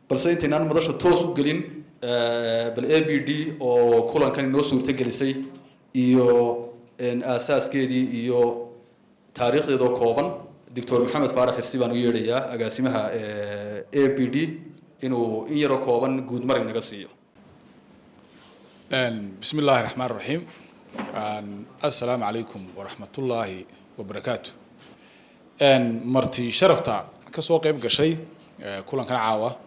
balse intaynaan madasha toos u gelin bal ABD oo kulankan inoo suurtagelisay iyo aasaaskeedii iyo taariikhdeeda kooban Dr. Maxamed Faarax Xirsi baan u yeerayaa agaasimaha ABD inuu in yar oo kooban guud mar inaga siiyo. Bismillahir Rahmanir Rahim. Assalamu alaykum wa rahmatullahi wa barakatuh. Marti sharafta ka soo qayb gashay kulankan caawa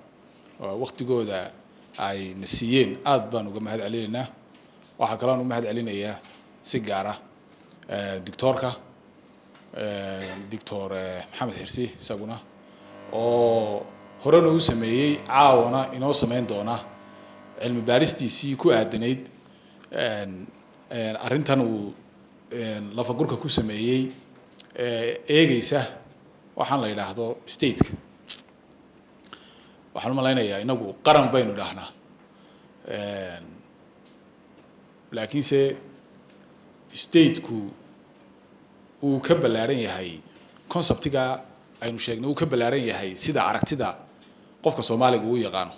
waqtigooda ay nasiyeen aad baan uga mahad celinaynaa. Waxa kale oo mahad celinayaa si gaar ah doctorka Dr. Maxamed Xirsi isaguna oo hore u sameeyay caawana inoo sameyn doona cilmi baaristiisii ku aadanayd arrintan uu lafa gurka ku sameeyay eegaysa waxaan la yiraahdo state waxaan malaynayaa inagu qaran baynu dhahnaa laakiin se state-ku uu ka balaaran yahay conceptiga aynu sheegnay uu ka balaaran yahay sida aragtida qofka Soomaaliga uu yaqaan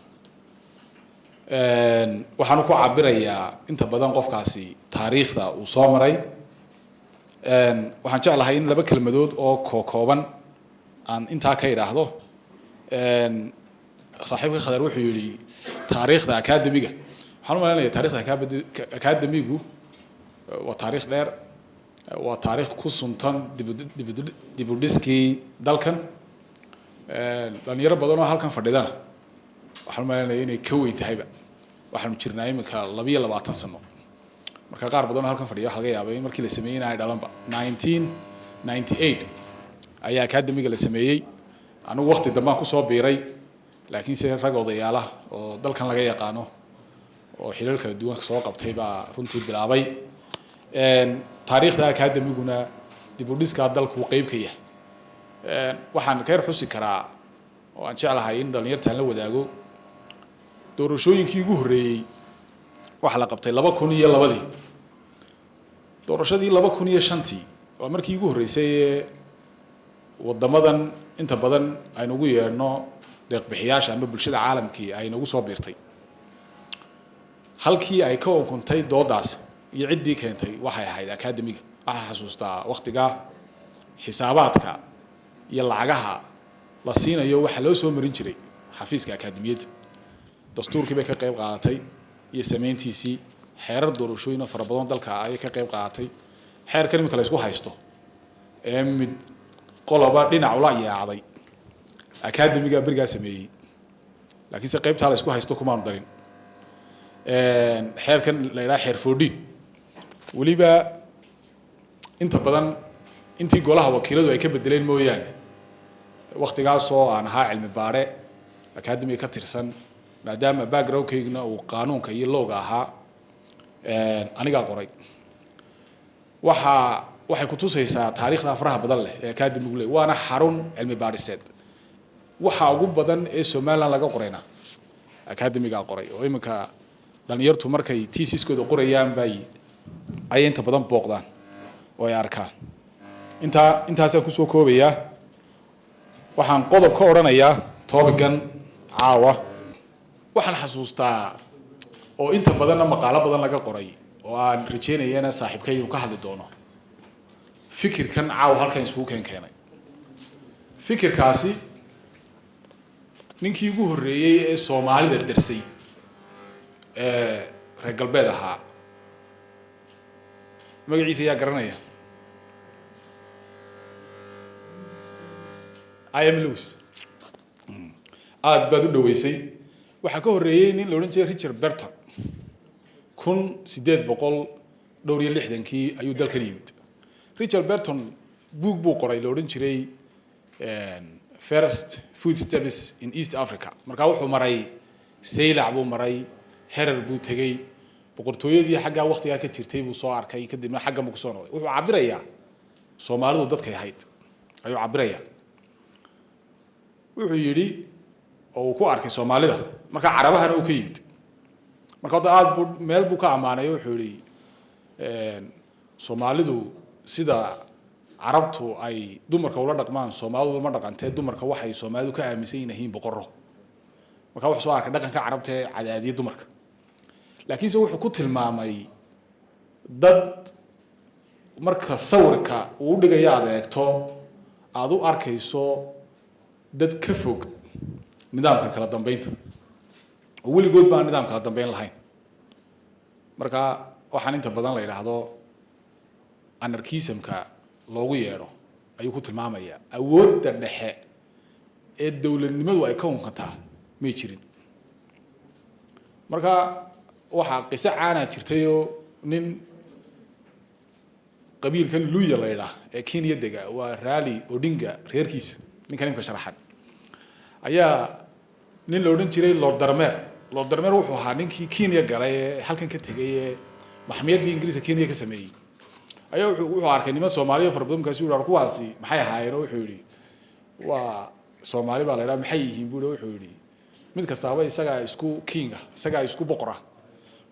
waxaan ku cabirayaa inta badan qofkaasi taariikhda uu soo maray waxaan jeclahay in laba kelmadood oo kooban aan inta ka yiraahdo saaxiibka Khadar wuxuu yiri taariikhda akademiga waxaan u maleynayaa taariikhda akademigu waa taariikh dheer waa taariikh ku suntan dib u dhiskii dalkan dhalinyaro badan oo halkan fadhidana waxaan maleynayaa inay ka weyn tahayba waxaan jirnaa imika 22 sano marka qaar badan oo halkan fadhiya waxa laga yaabay markii la sameeyay dhalanba 1998 ayaa akademiga la sameeyay anigu waqti dambe ku soo biiray laakiin si rag odayaala oo dalkan laga yaqaano oo xilal kala duwan soo qabtay baa runtii bilaabay taariikhda akademiguna dib u dhiska dalku qayb ka yahay waxaan ka xusi karaa oo aan jeclahay in dhalinyarta la wadaago doorashooyinkii ugu horeeyay waxa la qabtay 2002 doorashadii 2005 waa markii ugu horeysay wadamadan inta badan aynu ugu yeerno deeq bixiyaasha ama bulshada caalamkii ay nagu soo biirtay halkii ay ka okuntay doodaas iyo cidii keentay waxay ahayd akademiga waxa xasuustaa waqtiga xisaabaadka iyo lacagaha la siinayo waxa loo soo marin jiray xafiiska akademiyada dastuurkii bay ka qayb qaadatay iyo sameyntiisii xeerar doorashooyin fara badan dalka ay ka qayb qaadatay xeer kalmika la isku haysto mid qoloba dhinac ula yaacday akademiga bariga sameeyay laakiin se qaybta la isku haysto kuma aan darin xeerkan la yiraahdo xeer foodin waliba inta badan intii golaha wakiiladu ay ka bedeleen mooyaan waqtigaas oo aan ahaa cilmi baare akademiga ka tirsan maadaama background-keyguna uu qaanuunka iyo looga ahaa aniga qoray waxay ku tusaysaa taariikhda faraha badan leh ee akademigu leh waana xarun cilmi baariseed waxa ugu badan ee Soomaaliland laga qorayna akademiga qoray oo imika dhalinyartu markay thesis-kooda qorayaan bay ay inta badan booqdaan oo ay arkaan intaas ku soo koobaya waxaan qodob ka oranayaa topican caawa waxaan xasuustaa oo inta badan maqaalo badan laga qoray oo aan rajeynayana saaxiibkay inuu ka hadli doono fikirkan caawa halkan isku keenay fikirkaasi ninkii ugu horeeyay ee Soomaalida darsay reer galbeed ahaa magaciisa ayaa garanaya I.M. Lewis aad baad u dhaweysay waxa ka horeeyay nin la oran jiray Richard Burton 1860kii ayuu dalkan yimid Richard Burton book buu qoray la oran jiray First Footsteps in East Africa marka wuxuu maray Seylac buu maray Herer buu tagay boqortooyadii xagga waqtiga ka jirtay buu soo arkay kadibna xagga ku soo noqday wuxuu cabirayaa Soomaalidu dadkay ahayd ayuu cabirayaa wuxuu yiri oo ku arkay Soomaalida marka Carabahana uu ka yimid marka aad meel buu ka amaanay wuxuu yiri Soomaalidu sida Carabtu ay dumarka ula dhaqmaan Soomaalidu ma dhaqantay dumarka waxay Soomaalidu ka aaminsan yihiin boqorro marka wuxuu soo arkay dhaqanka carabta ee cadaadiya dumarka laakiin se wuxuu ku tilmaamay dad marka sawirka uu dhigayo aad eegto aad u arkayso dad ka fog nidaamka kala dambeynta oo weligood baan nidaam kala dambeyn lahayn marka waxaan inta badan la yidhaahdo anarchismka loogu yeedho ayuu ku tilmaamayaa awoodda dhexe ee dowladnimadu ay ka unkantaa may jirin marka waxaa qiso caana jirtayoo nin qabiilkan luya la yidhaah ee Kenya dega waa Raila Odinga reerkiisa ninkan imka sharaxan ayaa nin la odhan jiray Lord Darmer wuxuu ahaa ninkii Kenya galay ee halkan ka tegay ee maxkamada Ingiriiska Kenya ka sameeyay ayaa wuxuu arkay niman Soomaaliya farbadum kaasi uu kuwaasi maxay ahaayeen wuxuu yiri waa Soomaali baa la yiraahdaa maxay yihiin buu wuxuu yiri mid kastaaba isaga isku kinga isaga isku boqora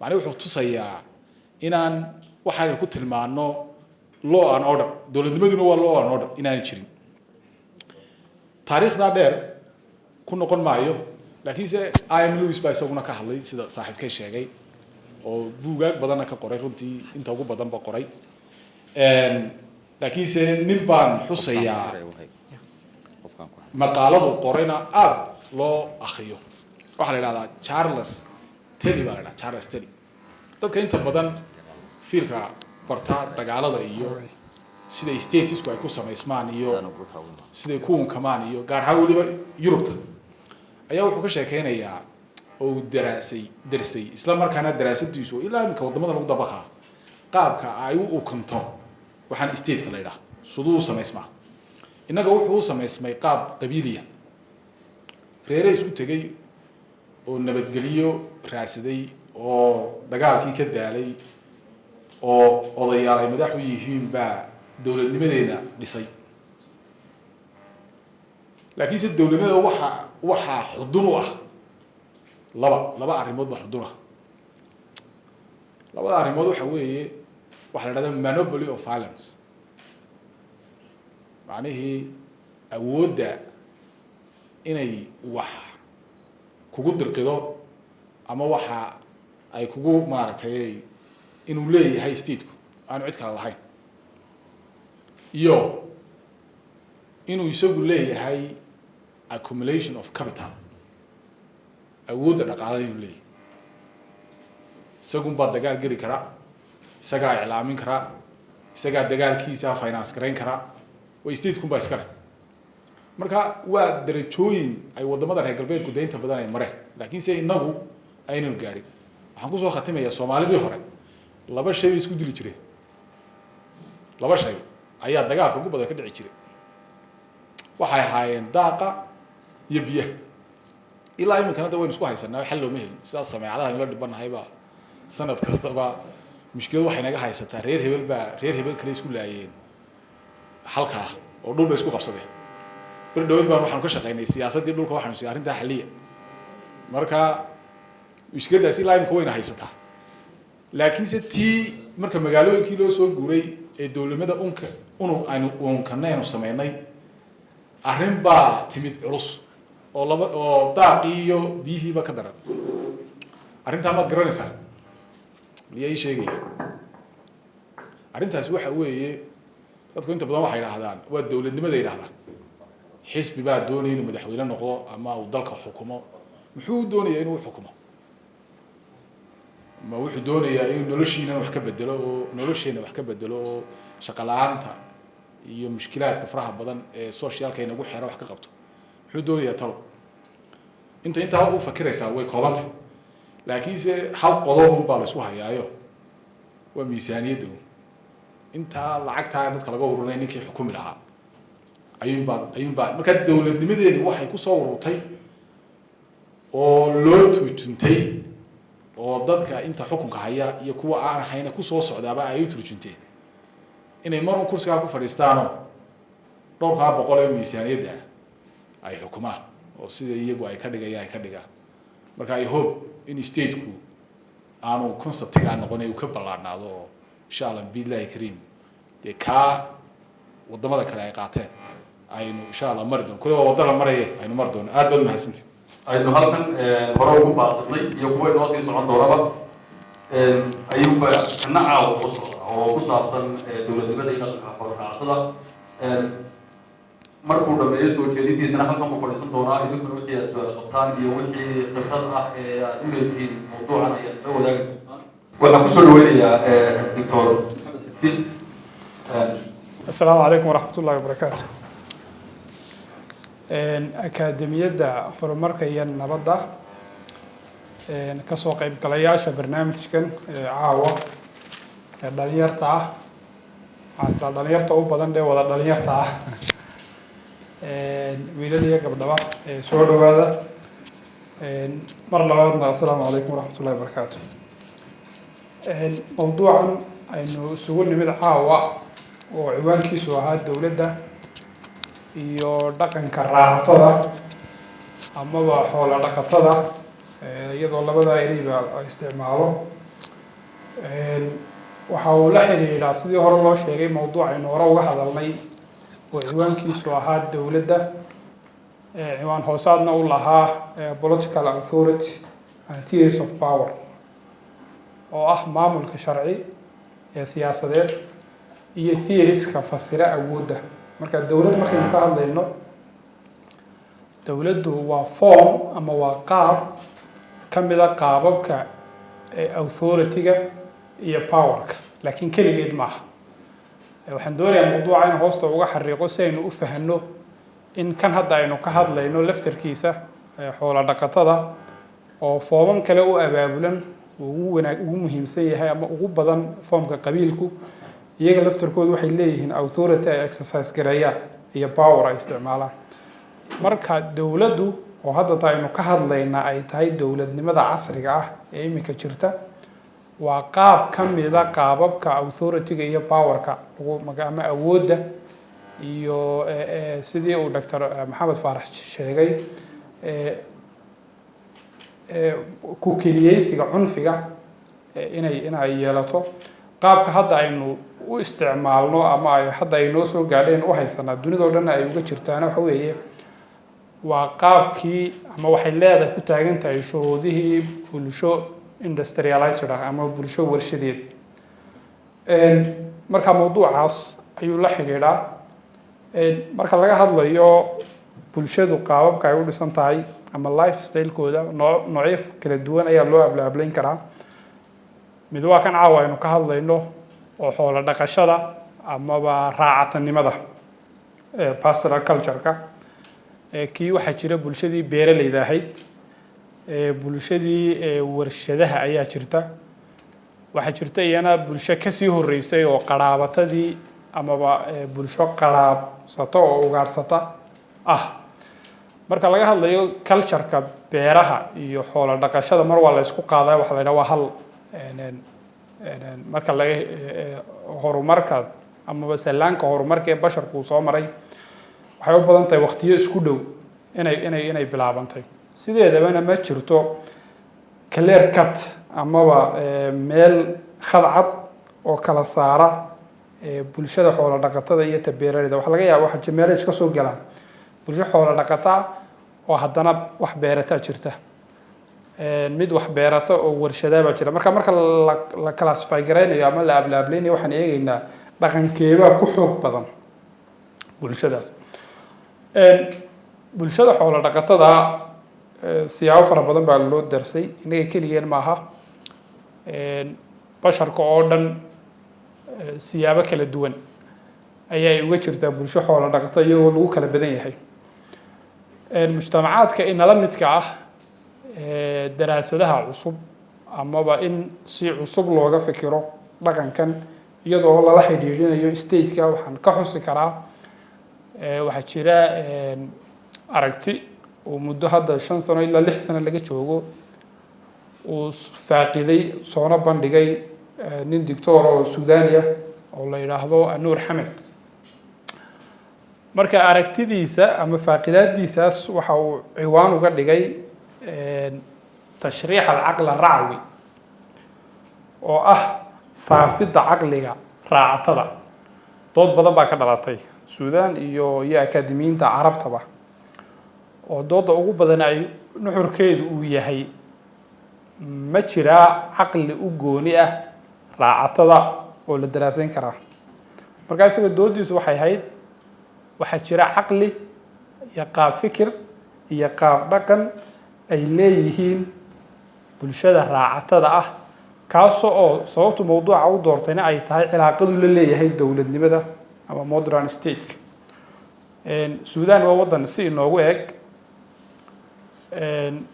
macnaheedu wuxuu tusayaa inaan waxaan ku tilmaano law and order dowladnimaduna waa law and order inaan jirin taariikhda dheer ku noqon maayo laakiin se IM Lewis baa isaguna ka hadlay sida saaxiibkay sheegay oo buugaag badan ka qoray runtii inta ugu badan ba qoray laakiin se nin baan xusayaa maqaaladu qorayna aad loo akhriyo waxa la yiraahdaa Charles Taylor baa la yiraahdaa Charles Taylor dadka inta badan fiilka barta dagaalada iyo sida statesku ay ku sameysmaan iyo sida ku unkamaan iyo gaar ahaan waliba Yurubta ayaa wuxuu ka sheekeynayaa oo darsay isla markaana daraasadiisu ilaa imka wadamada lagu dabaqaa qaabka ay u ukanto waxaan state ka leeyahay sidoo sameysmaa inaga wuxuu sameysmay qaab qabiiliya reere isku tagay oo nabadgeliyo raasiday oo dagaalkii ka daalay oo odayaal ay madax u yihiin baa dowladnimadeena dhisay laakiin si dowladnimada waxa xudun u ah laba arrimood ba xudun ah labada arrimood waxa weeye waxa la yiraahdaa monopoly of violence macnaheedu awoodda inay wax kugu dirqido ama waxa ay kugu maartay inuu leeyahay state-ku aan cid kale lahayn iyo inuu isagu leeyahay accumulation of capital awoodda dhaqaalaha inuu leeyahay isagu baa dagaal geli kara isaga iclaamin kara isaga dagaalkiisa finance gareyn kara way state-ku baa iska leh marka waa darajooyin ay wadamada reer galbeedku deynta badan ay mareen laakiin se inagu aynu gaarin waxaan ku soo khatimayaa Soomaalidii hore laba shay isku dili jireen laba shay ayaa dagaalka ugu badan ka dhici jiray waxay ahaayeen daaqa iyo biyaha ilaa imikana waynu isku haysanaa xal loo mehelin sidaas sameecadaha la dhibanahay ba sanad kastaba mushkilad waxay naga haysataa reer hebel kale isku laayeen halka oo dhul bay isku qabsadeen bir dawlad baan waxaan ka shaqeynay siyaasadii dhulka waxaan si arrinta xalliya marka mushkiladaas ilaa imika wayna haysataa laakiin se tii marka magaalooyinkii loo soo guuray ee dowladnimada aynu unkanaynu sameynay arrin baa timid culus oo daaqii iyo biyihiiba ka daran arrintaa maad garanaysaa miyay sheegaya arrintaasi waxa weeye dadku inta badan waxay yidhaahdaan waa dowladnimada yidhaahdaan xisbi baa doonaya inuu madaxweyne noqdo ama uu dalka xukumo muxuu doonayaa inuu xukumo ma wuxuu doonayaa inuu noloshiina wax ka bedelo oo nolosheena wax ka bedelo oo shaqo la'aanta iyo mushkilaadka faraha badan ee socialka inagu xeero wax ka qabto muxuu doonayaa talo inta uu fakiraysaa way koobantay laakiin se hal qodob baa la isku hayaayo waa miisaaniyadda inta lacagta dadka laga ururinay ninkii xukumi lahaa ayuunbaa marka dowladnimadeeni waxay ku soo ururtay oo loo turjuntay oo dadka inta xukunka haya iyo kuwa aan hayna ku soo socdaaba ay u turjunteen inay mar kursiga ku fadhiistaano dhowrka boqol ee miisaaniyadda ay xukumaan oo sida iyagu ay ka dhigayaan ay ka dhigaan marka I hope in state-ku aanu concept-ga noqonay uu ka ballaarnaado oo insha Allah billahi kareem de ka wadamada kale ay qaateen aynu insha Allah mar doon kula wadada marayay aynu mar doon aad baad mahadsantiin aynu halkan hore ugu baaqnay iyo kuwa inoo sii socon doonaba ayuuba kana caawa ku socda oo ku saabsan dowladnimada iyo dhaqanka xoolo-raacatada markuu dhameeyo soo jeedintiisana halkan buu fadhiisan doonaa idinkuna wixii aad su-aal qabtaan iyo wixii khibrad ah ee aad u leedihiin mawduucan ayaad la wadaagi doontaan waxaan kusoo dhaweynayaa doctor maxamed xasin. السلام عليكم ورحمة الله وبركاته. أكاديمية horumarka iyo nabadda kasoo qaybgalayaasha barnaamijkan caawa dhalinyarta ah waxaa dhalinyarta u badan ee wada dhalinyarta ah wiilal iyo gabdhaba soo dhawaada mar labaadna assalaamu calaykum waraxmatullahi wabarakaatu. mawduucan aynu isugu nimid caawa oo ciwaankiisu ahaa dowladda iyo dhaqanka raacatada amaba xoolo dhaqatada iyadoo labada ereyba la isticmaalo waxa uu la xiriiraa sidii hore loo sheegay mawduucaynu hore uga hadalnay oo ciwaankiisu ahaa dowladda ciwaan hoosaadna u lahaa political authority and theories of power oo ah maamulka sharci ee siyaasadeed iyo theorieska fasira awoodda. marka dowlad markaynu ka hadlayno dowladdu waa form ama waa qaab ka mid a qaababka authority-ga iyo powerka laakiin keligeed maaha. waxaan doonayaa mawduuca in hoosta uga xariiqo si aynu u fahanno in kan hadda aynu ka hadlayno laftarkiisa xoolo dhaqatada oo fooman kale u abaabulan ugu muhiimsan yahay ama ugu badan foomka qabiilku iyaga laftarkoodu waxay leeyihiin authority ay exercise gareeyaan iyo power ay isticmaalaan. marka dowladdu oo hadda aynu ka hadlaynaa ay tahay dowladnimada casriga ah ee iminka jirta waa qaab ka mida qaababka authority-ga iyo powerka ama awoodda iyo sidii uu doctor maxamed faarax sheegay ku keliyeysiga cunfiga inay yeelato. qaabka hadda aynu u isticmaalno ama hadda ay noo soo gaadheen u haysanaa dunidao dhan ay uga jirtaana waxa weeye waa qaabkii ama waxay leedahay ku taagan tahay shuruudihii bulsho industrialized ah ama bulsho warshadeed. marka mawduucaas ayuu la xidhiidhaa. marka laga hadlayo bulshadu qaababka ay u dhisan tahay ama lifestyle-kooda noocyo kala duwan ayaa loo ablaablayn karaa. mid waa kan caawa aynu ka hadlayno oo xoolo dhaqashada amaba raacatanimada pastoral culture-ka. kii waxaa jira bulshadii beeraleyda ahayd, bulshadii warshadaha ayaa jirta, waxaa jirta iyana bulsho kasii horeysay oo qaraabatadii amaba bulsho qaraabsata oo ugaarsata ah. marka laga hadlayo culture-ka beeraha iyo xoolo dhaqashada mar waa la isku qaadaa waxa la yidhaha waa hal marka laga horumarka amaba salaanka horumarka ee basharku uu soo maray waxay u badan tahay waqtiyo isku dhow inay bilaabantay. sideedabana ma jirto clear cut amaba meel khadcad oo kala saara bulshada xoolo dhaqatada iyo beeraleyda. waxa laga yaabaa waxa meelo iska soo galaan bulsho xoolo dhaqata oo haddana wax beerata jirta, mid wax beerata oo warshada baa jira. marka la classify gareynayo ama la ablaablaynayo waxaan eegaynaa dhaqankeebaa ku xoog badan bulshadaas. bulshada xoolo dhaqatada siyaabo fara badan baa loo darsay, inaga keligeen maaha. basharka oo dhan siyaabo kala duwan ayay uga jirtaa bulsho xoolo dhaqata iyagoo lagu kala badan yahay. mujtamacaadka inala midka ah daraasadaha cusub amaba in si cusub looga fikiro dhaqankan iyadoo lala xidhiidhinayo stage-ka waxaan ka xusi karaa waxaa jira aragti oo muddo hadda 5 sano ilaa 6 sano laga joogo uu faaqiday soona bandhigay nin doctor oo Suudaaniya oo la yiraahdo Anuur Xamed. marka aragtidiisa ama faaqidaadiisaas waxa uu ciwaan uga dhigay tashriix al-aql ar-ra'wi oo ah saafida caqliga raacatada. dood badan baa ka dhalatay Suudaan iyo akaademiyiinta Carabtaba oo dooda ugu badan ay nuxurkeedu uu yahay ma jiraa caqli u gooni ah raacatada oo la daraasayn karaa. marka isaga doodiisu waxay ahayd waxaa jira caqli iyo qaab fikir iyo qaab dhaqan ay leeyihiin bulshada raacatada ah kaasoo oo sababtu mawduuca u doortayna ay tahay cilaaqadu la leeyahay dowladnimada ama modern state-ka. Suudaan waa waddan si inoogu eg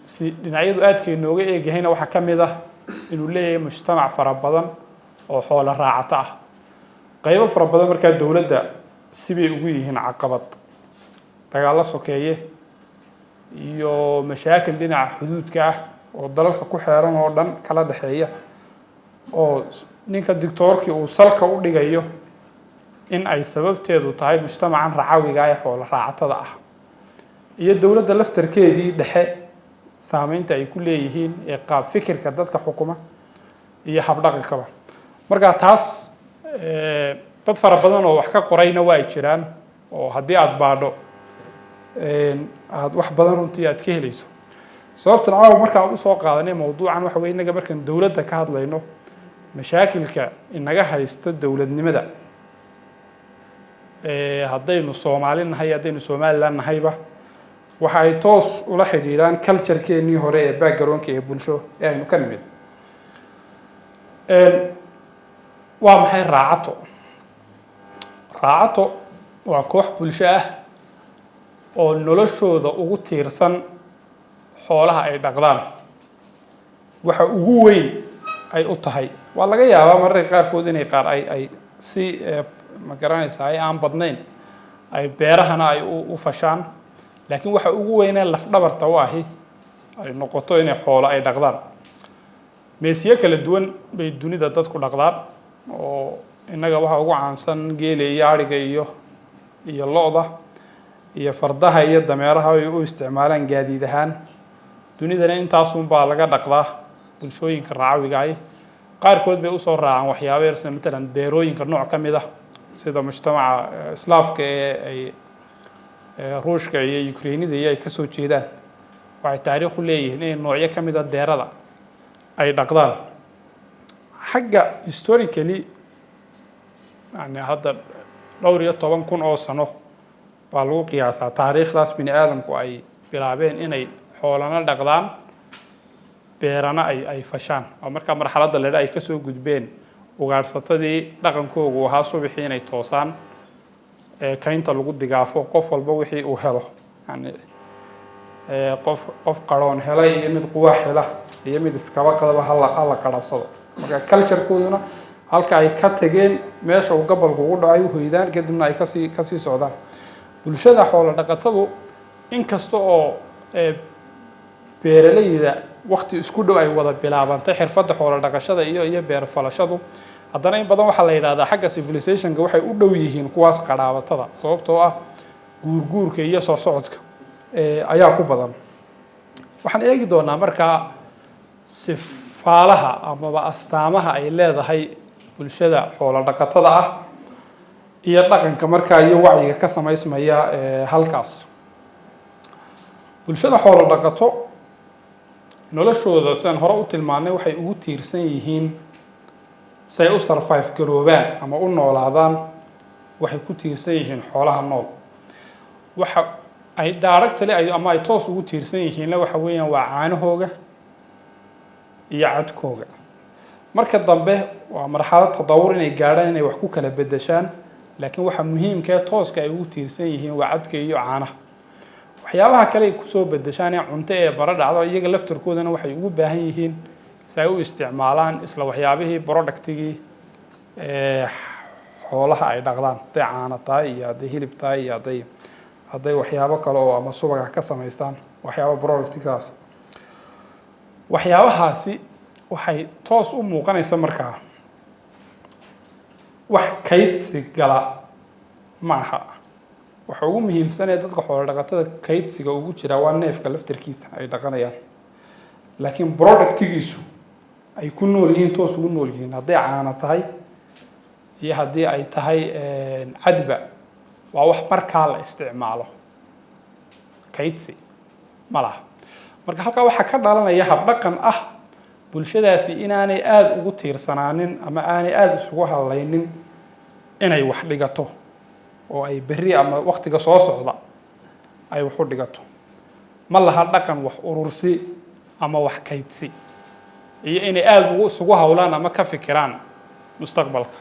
si dhinacyadu aadka inooga eegyahayna waxaa ka mid ah inuu leeyahay mujtamac fara badan oo xoolo raacato ah. qaybo fara badan markaa dowladda sibay ugu yihiin caqabad, dagaallo sokeeye iyo mashaakil dhinaca xuduudka ah oo dalalka ku xeeran oo dhan kala dhexeeya oo ninka dictoorkii uu salka u dhigayo in ay sababteedu tahay mujtamacan racawiga ee xoolo raacatada ah iyo dowladda laftarkeedii dhexe saameynta ay ku leeyihiin ee qaab fikirka dadka xukuma iyo habdhaqankaba. marka taas dad fara badan oo wax ka qorayna waa ay jiraan oo haddii aada baadho aada wax badan runtii aada ka helayso. sababtan caawa markaan u soo qaadanay mawduucan waxa weye innaga markaan dowladda ka hadlayno mashaakilka inaga haysta dowladnimada haddaynu Soomaali nahay haddaynu Somaliland nahayba waxa ay toos ula xidhiidhaan culture-keenii hore ee background-ka ee bulsho ee aynu ka nimid. waa maxay raacato? raacato waa koox bulsho ah oo noloshooda ugu tiirsan xoolaha ay dhaqdaan waxa ugu weyn ay u tahay. waa laga yaabaa mararka qaarkood inay qaar ay si ma garanaysaa ay aan badnayn ay beerahana ay u fashaan, laakiin waxa ugu weynee lafdhabarta u ahi ay noqoto inay xoolo ay dhaqdaan. meesiyo kala duwan bay dunida dadku dhaqdaan oo innaga waxa ugu caansan geela iyo ariga iyo lo-da iyo fardaha iyo dameeraha ay u isticmaalaan gaadiid ahaan. dunidana intaasunbaa laga dhaqdaa bulshooyinka raacawiga ahi. qaarkood bay usoo raacaan waxyaabo yar sida matalan beerooyinka nooc ka mid ah sida mujtamaca islaafka ee ay ruushka iyo ukrainida iyo ay ka soo jeedaan waxay taariikh u leeyihiin inay noocyo ka mid ah deerada ay dhaqdaan. xagga historically yani hadda dhowr iyo 10,000 oo sano baa lagu qiyaasaa taariikhdaas bini aadamku ay bilaabeen inay xoolana dhaqdaan beerana ay fashaan. oo markaa marxaladda leedha ay kasoo gudbeen ugaadhsatadii dhaqankoogu ahaa subaxii inay toosaan kaynta lagu digaafo qof walba wixii uu helo yani qof qaroon helay iyo mid quwaax hela iyo mid iskaba qadaba hala qarabsado. marka culture-kooduna halka ay ka tageen meesha uu gobolku ugu dhacay u hoydaan kadibna ay kasii socdaan. bulshada xoolo dhaqatadu inkasta oo beeralayda waqti isku dhow ay wada bilaabantay xirfadda xoolo dhaqashada iyo beer falashadu, haddana in badan waxaa la yidhahdaa xagga civilizationka waxay u dhow yihiin kuwaas qaraabatada sababtoo ah guurguurka iyo soo socodka ayaa ku badan. waxaan eegi doonaa markaa sifaalaha amaba astaamaha ay leedahay bulshada xoolo dhaqatada ah iyo dhaqanka markaa iyo wacyiga ka samaysmaya halkaas. bulshada xoolo dhaqato noloshooda sidaan hore u tilmaanay waxay ugu tiirsan yihiin say u survive garoobaan ama u noolaadaan waxay ku tiirsan yihiin xoolaha nool. waxa ay directly ama ay toos ugu tiirsan yihiinna waxa weeyaan waa caanahooga iyo cadkooga. marka dambe waa marxalad tadawur inay gaadhaan inay wax ku kala bedeshaan, laakiin waxa muhiimka ah tooska ay ugu tiirsan yihiin waa cadka iyo caanaha. waxyaabaha kale ay kusoo bedeshaan ee cunto ee bara dhacdo iyaga laftarkoodana waxay ugu baahan yihiin si ay u isticmaalaan isla waxyaabihii productigii xoolaha ay dhaqdaan, hadday caano tahay iyo hadday hilib tahay iyo hadday waxyaabo kale oo ama subaga ka samaystaan waxyaabo productigaas. waxyaabahaasi waxay toos u muuqanaysa markaa wax kaydsi gala ma aha. waxa ugu muhiimsan ee dadka xoolo dhaqatada kaydsiga ugu jira waa neefka laftarkiisa ay dhaqanayaan, laakiin productigiisu ay ku nool yihiin toos ugu nool yihiin hadday caano tahay iyo haddii ay tahay cadba waa wax markaa la isticmaalo kaydsi ma laha marka halkaa waxaa ka dhalanaya habdhaqan ah bulshadaasi inaanay aada ugu tiirsanaanin ama aanay aada isugu hadlaynin inay wax dhigato oo ay berri ama waqtiga soo socda ay wax u dhigato ma laha dhaqan wax urursi ama wax kaydsi iyo inay aada isugu hawlaan ama ka fikiraan mustaqbalka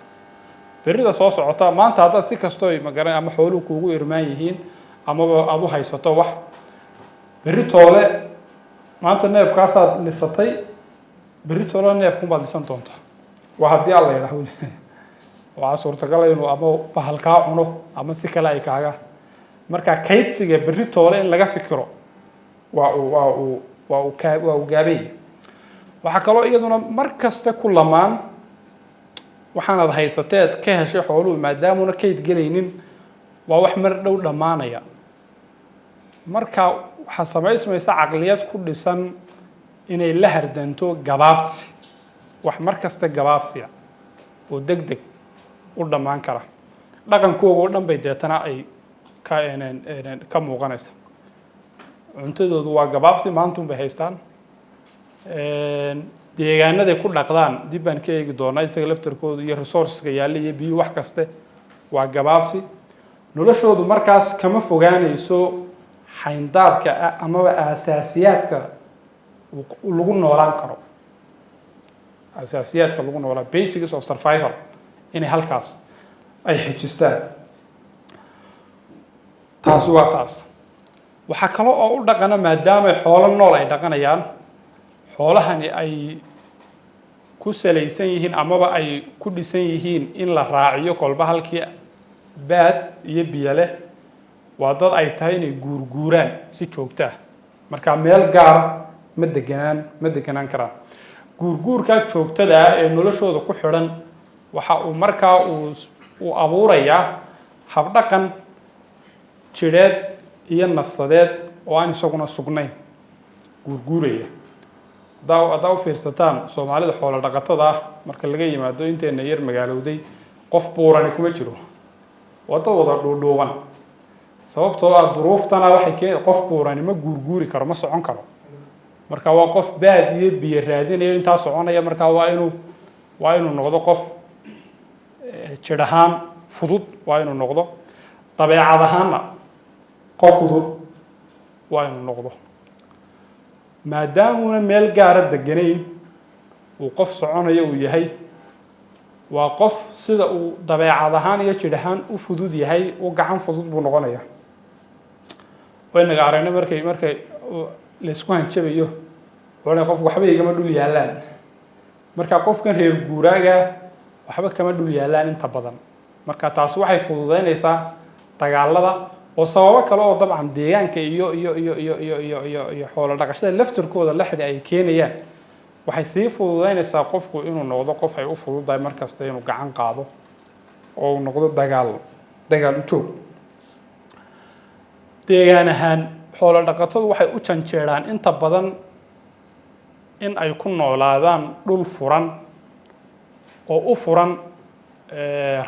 berrida soo socota maanta haddaad si kastoo magaran ama xooluhu kuugu irmaan yihiin amaba aada u haysato wax berri toole maanta neefkaasaad lisatay berri toole neefkunbaad lisan doontaa waa haddii alla yidhaahdo waxaa suurtagala inuu ama bahalkaa cuno ama si kale ay kaaga marka kaydsiga berri toole in laga fikiro waa uu gaabay waxaa kaloo iyaduna mar kasta ku lamaan waxaanad haysateed ka heshay xooluhu maadaamuna kayd gelaynin waa wax mar dhow dhammaanaya marka waxaa samaysmaysa caqliyad ku dhisan inay la hardanto gabaabsi wax mar kasta gabaabsiya oo deg deg u dhammaan kara dhaqankooga oo dhan bay deetana ay ka muuqanaysa cuntadoodu waa gabaabsi maantun bay haystaan deegaanaday ku dhaqdaan dib baan ka eegi doonaa isaga laftarkooda iyo resourceska yaalla iyo biyo wax kaste waa gabaabsi noloshoodu markaas kama fogaanayso xayndaabka amaba aasaasiyaadka lagu noolaan karo aasaasiyaadka lagu noolaa basics of survival inay halkaas ay xijistaan taasi waa taas waxaa kale oo u dhaqana maadaama xoolo nool ay dhaqanayaan xoolahani ay ku salaysan yihiin amaba ay ku dhisan yihiin in la raaciyo kolba halkii baad iyo biyo leh waa dad ay tahay inay guurguuraan si joogto ah marka meel gaara ma deganaan karaan guurguurkaa joogtada ah ee noloshooda ku xidhan waxa uu markaa uu abuurayaa habdhaqan jidheed iyo nafsadeed oo aan isaguna sugnayn guurguuraya haddaa u fiirsataan soomaalida xoolo dhaqatada ah marka laga yimaado inteena yar magaalowday qof buurani kuma jiro wada wada dhuudhuuban sababtoo ah duruuftana waxay qof buurani ma guurguuri karo ma socon karo marka waa qof baad iyo biyo raadinayo intaa soconaya marka waa inuu noqdo qof jidh ahaan fudud waa inuu noqdo dabeecad ahaanna qof fudud waa inuu noqdo maadaamuna meel gaara deganayn uu qof soconayo uu yahay waa qof sida uu dabeecad ahaan iyo jidh ahaan u fudud yahay u gacan fudud buu noqonaya waynaga aragna markay laysku hanjabayo wuxuu qof waxba igama dhul yaalaan marka qofkan reer guuraaga waxba kama dhul yaalaan inta badan marka taas waxay fududeynaysaa dagaalada oo sababo kale oo dabcan deegaanka iyo xoolo dhaqashada laftarkooda la xidhi ay keenayaan waxay sii fududeynaysaa qofku inuu noqdo qof ay u fududahay markasta inuu gacan qaado oo uu noqdo dagaal u joog deegaan ahaan xoolo dhaqatadu waxay u janjeeraan inta badan in ay ku noolaadaan dhul furan oo u furan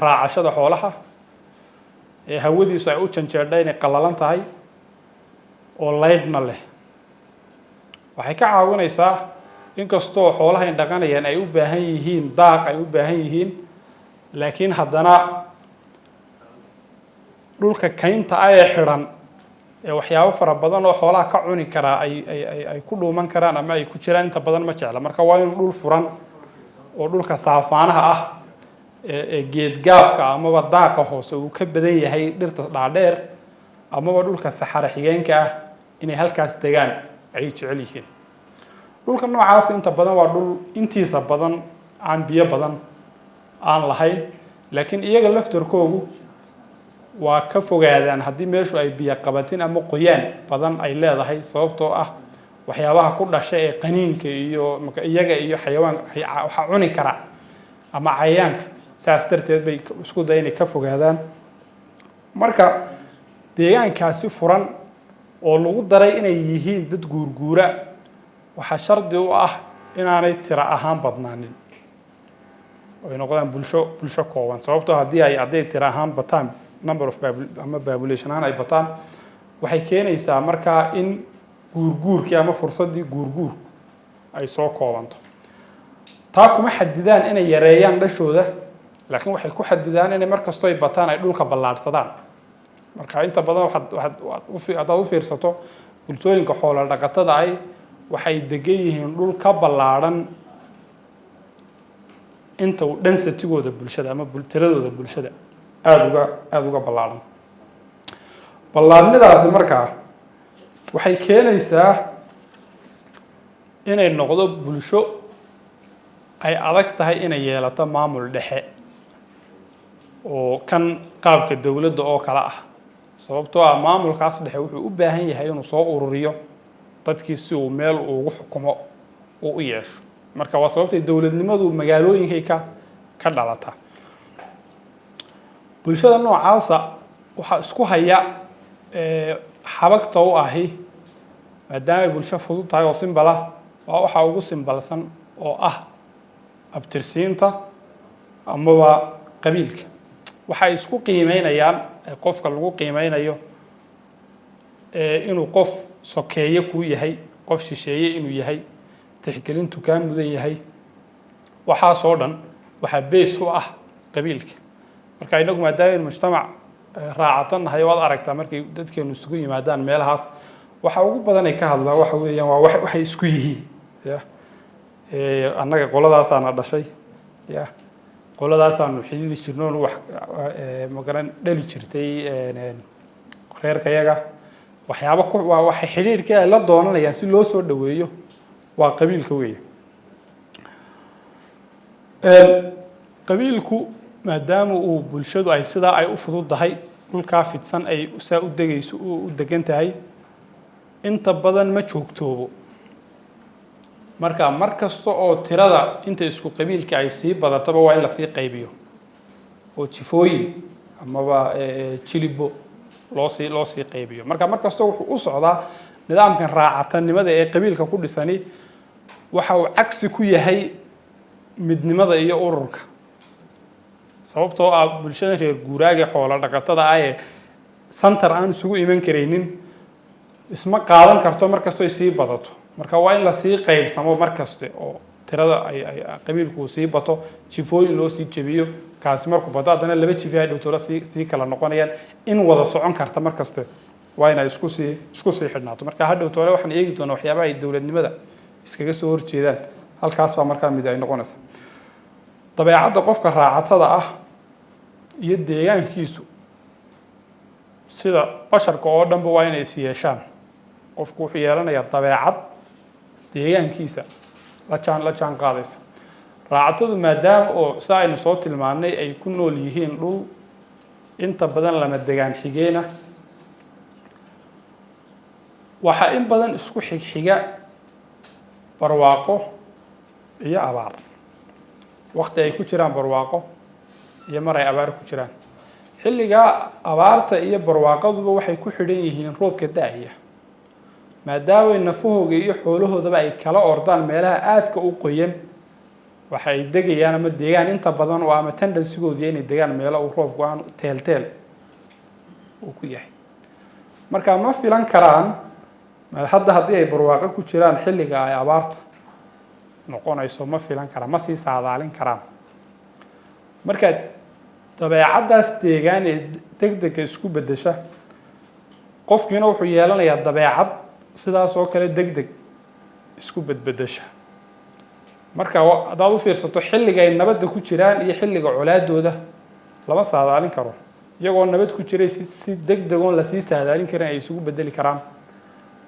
raacashada xoolaha hawadiisu ay u janjeerdha inay qallalan tahay oo laydhna leh waxay ka caawinaysaa inkastoo xoolaha in dhaqanayaan ay u baahan yihiin daaq ay u baahan yihiin laakiin haddana dhulka kaynta ah ee xidhan ee waxyaabo fara badan oo xoolaha ka cuni karaa ay ku dhuuman karaan ama ay ku jiraan inta badan ma jecla marka waa inuu dhul furan oo dhulka saafaanaha ah ee geedgaabka amaba daaqa hoose uu ka badan yahay dhirta dhaadheer amaba dhulka saxara xigeenka ah inay halkaas degaan ayay jecel yihiin dhulka noocaas inta badan waa dhul intiisa badan aan biyo badan aan lahayn laakiin iyaga laftarkoogu waa ka fogaadaan haddii meeshu ay biyo qabatin ama qoyaan badan ay leedahay sababtoo ah waxyaabaha ku dhasha ee qaniinka iyo iyaga iyo xayawaan waxa cuni kara ama cayayaanka saas darteed bay isku day inay ka fogaadaan marka deegaankaasi furan oo lagu daray inay yihiin dad guurguura waxaa shardi u ah inaanay tiro ahaan badnaanin oo ay noqdaan bulsho kooban sababtoo hadday tiro ahaan bataan number of ama population ahaan ay bataan waxay keenaysaa markaa in guurguurkii ama fursaddii guurguurku ay soo koobanto taa kuma xadidaan inay yareeyaan dhashooda laakiin waxay ku xadidaan inay mar kastoo ay bataan ay dhulka ballaadhsadaan marka inta badan haddaad u fiirsato bulshooyinka xoolo dhaqatada ay waxay degan yihiin dhul ka ballaadhan inta uu densitigooda bulshada ama tiradooda bulshada aada uga ballaadhan ballaadhnidaasi markaa waxay keenaysaa inay noqdo bulsho ay adag tahay inay yeelato maamul dhexe oo kan qaabka dowladda oo kale ah sababtoo ah maamulkaas dhexe wuxuu u baahan yahay inuu soo ururiyo dadkii si uu meel ugu xukumo uu u yeesho marka waa sababtay dowladnimadu magaalooyinkay ka dhalata bulshada noocaasa waxaa isku haya xabagta u ahi maadaamay bulsho fudud tahay oo simbal ah waa waxaa ugu simbalsan oo ah abtirsiinta amaba qabiilka waxay isku qiimeynayaan qofka lagu qiimeynayo inuu qof sokeeye kuu yahay qof shisheeye inuu yahay tixgelintu kaa mudan yahay waxaasoo dhan waxaa bees u ah qabiilka marka inagu maadaama mujtamac raacatan nahay waad aragtaa markay dadkeenu isugu yimaadaan meelahaas waxa ugu badan ay ka hadlaan waxa weeyaan waa waxay isku yihiin ya annaga qoladaasaana dhashay ya qoladaasaanu xididi jirnoon wax magaran dhali jirtay reerkayaga waxyaabo waa waxay xidhiidhka ay la doonanayaan si loo soo dhaweeyo waa qabiilka weeye qabiilku maadaama uu bulshadu ay sidaa ay u fududahay dhulkaa fidsan ay saa u degayso u degan tahay inta badan ma joogtoobo marka mar kasta oo tirada inta isku qabiilka ay sii badataba waa in la sii qaybiyo oo jifooyin amaba jilibo loo sii qaybiyo marka mar kasta wuxuu u socdaa nidaamkan raacatanimada ee qabiilka ku dhisani waxa uu cagsi ku yahay midnimada iyo ururka sababtoo ah bulshada reer guuraaga xoolo dhaqatada ah ee santar aan isugu iman karaynin isma qaadan karto mar kastoo ay sii badato marka waa in la sii qaybsamo mar kaste oo tirada ay qabiilku sii bato jifooyin loo sii jebiyo kaasi markuu bato haddana laba jifi ay dhowtoola sii kala noqonayaan in wada socon karta mar kaste waa inay isku sii xidhnaato marka hadhowtoole waxaan eegi doonaa waxyaabaha ay dowladnimada iskaga soo horjeedaan halkaas baa markaa mid ay noqonaysa dabeecadda qofka raacatada ah iyo deegaankiisu sida basharka oo dhanba waa inay is yeeshaan qofku wuxuu yeelanayaa dabeecad deegaankiisa la jaan qaadaysa raacatadu maadaama oo saa aynu soo tilmaanay ay ku nool yihiin dhul inta badan lama degaan xigeena waxaa in badan isku xigxiga barwaaqo iyo abaar waqti ay ku jiraan barwaaqo iyo mar ay abaar ku jiraan xilligaa abaarta iyo barwaaqaduba waxay ku xidhan yihiin roobka da-aya maadaamay nafahooga iyo xoolahoodaba ay kala ordaan meelaha aadka u qoyan waxa ay degayaan ama deegaan inta badan oo ama tendensigoodii inay degaan meelo uu roobku aan teelteel uu ku yahay marka ma filan karaan hadda haddii ay barwaaqo ku jiraan xilliga ay abaarta noqonayso ma filan karaan ma sii saadaalin karaan marka dabeecaddaas deegaan ee degdega isku beddesha qofkiina wuxuu yeelanayaa dabeecad sidaas oo kale degdeg isku bedbedesha marka haddaad u fiirsato xilliga ay nabadda ku jiraan iyo xilliga colaadooda lama saadaalin karo iyagoo nabad ku jiray si degdegoon lasii saadaalin karin ay isugu bedeli karaan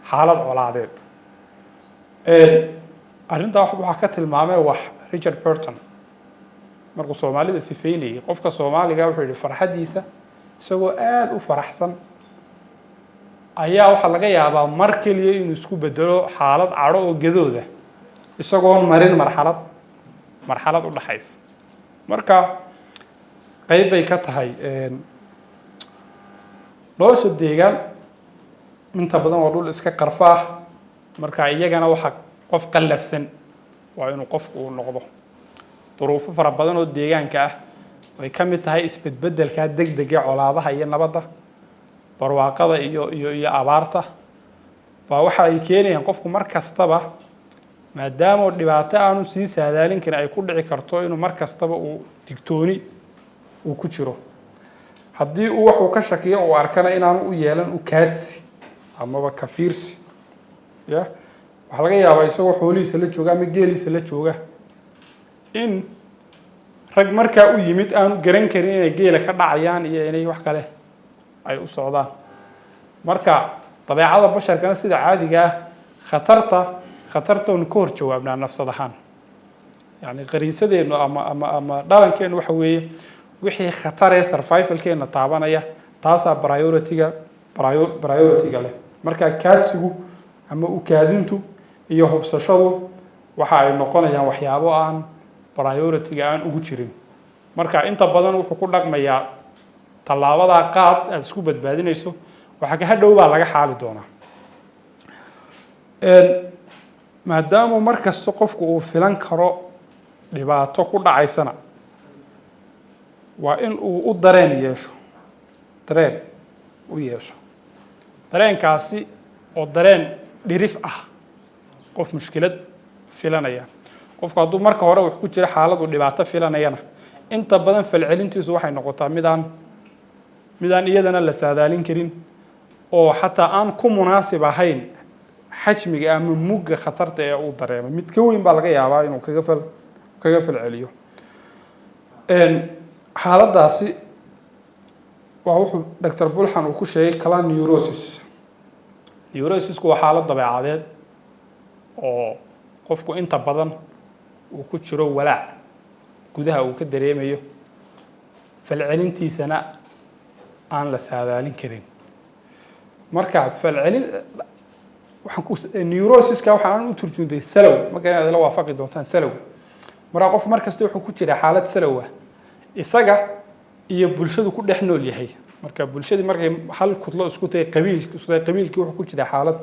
xaalad colaadeed arrintaa waxaa ka tilmaamay wax Richard Burton markuu Soomaalida sifeynayay qofka Soomaaliga wuxuu yidhi farxadiisa isagoo aad u faraxsan ayaa waxaa laga yaabaa mar keliya inuu isku bedelo xaalad cadho oo gadooda isagoon marin marxalad u dhaxaysa marka qayb bay ka tahay nolosha deegaan inta badan waa dhul iska qarfa ah marka iyagana waxa qof qallafsan waa inuu qofku uu noqdo duruufo fara badan oo deegaanka ah way ka mid tahay isbedbedelka degdega colaadaha iyo nabadda barwaaqada iyo abaarta baa waxa ay keenayaan qofku mar kastaba maadaama dhibaato aanu sii saadaalin karin ay ku dhici karto inuu mar kastaba uu digtooni uu ku jiro haddii uu wax uu ka shakiyo uu arkana inaanu u yeelan u kaadsi amaba ka fiirsi ya waxaa laga yaabaa isagoo xoolihiisa la jooga ama geeliisa la jooga in rag markaa u yimid aanu garan karin inay geela ka dhacayaan iyo inay wax kale ay u socdaan marka dabeecada basharkana sida caadiga ah khatartoonu ka hor jawaabnaa nafsad ahaan yani qariisadeennu ama dhalankeenu waxa weeye wixii khataree survivalkeena taabanaya taasaa priority-ga leh marka kaadsigu ama ukaadintu iyo hubsashadu waxa ay noqonayaan waxyaabo aan priority-ga aan ugu jirin marka inta badan wuxuu ku dhaqmayaa tallaabadaa qaad aada isku badbaadinayso waxaa ka hadhow baa laga xaali doonaa maadaama mar kasta qofku uu filan karo dhibaato ku dhacaysana waa in uu u dareen yeesho dareenkaasi oo dareen dhirif ah qof mushkilad filanaya qofku hadduu marka hore wax ku jira xaaladu dhibaato filanayana inta badan falcelintiisu waxay noqotaa midaan iyadana la saadaalin karin oo xataa aan ku munaasib ahayn xajmiga ama mugga khatarta ee uu dareemo mid ka weyn baa laga yaabaa inuu kaga falceliyo xaaladaasi waa wuxuu Dr. Bulxan uu ku sheegay kala neurosisku waa xaalad dabeecadeed oo qofku inta badan uu ku jiro walaac gudaha uu ka dareemayo falcelintiisana aan la saadaalin karin marka neurosiska waxaan u turjuntay salow marka inaad la waafaqi doontaan salow marka qof markasta wuxuu ku jira xaalad salow isaga iyo bulshadu ku dhex nool yahay marka bulshadii markay hal kudlo isku tahay qabiilkii wuxuu ku jira xaalad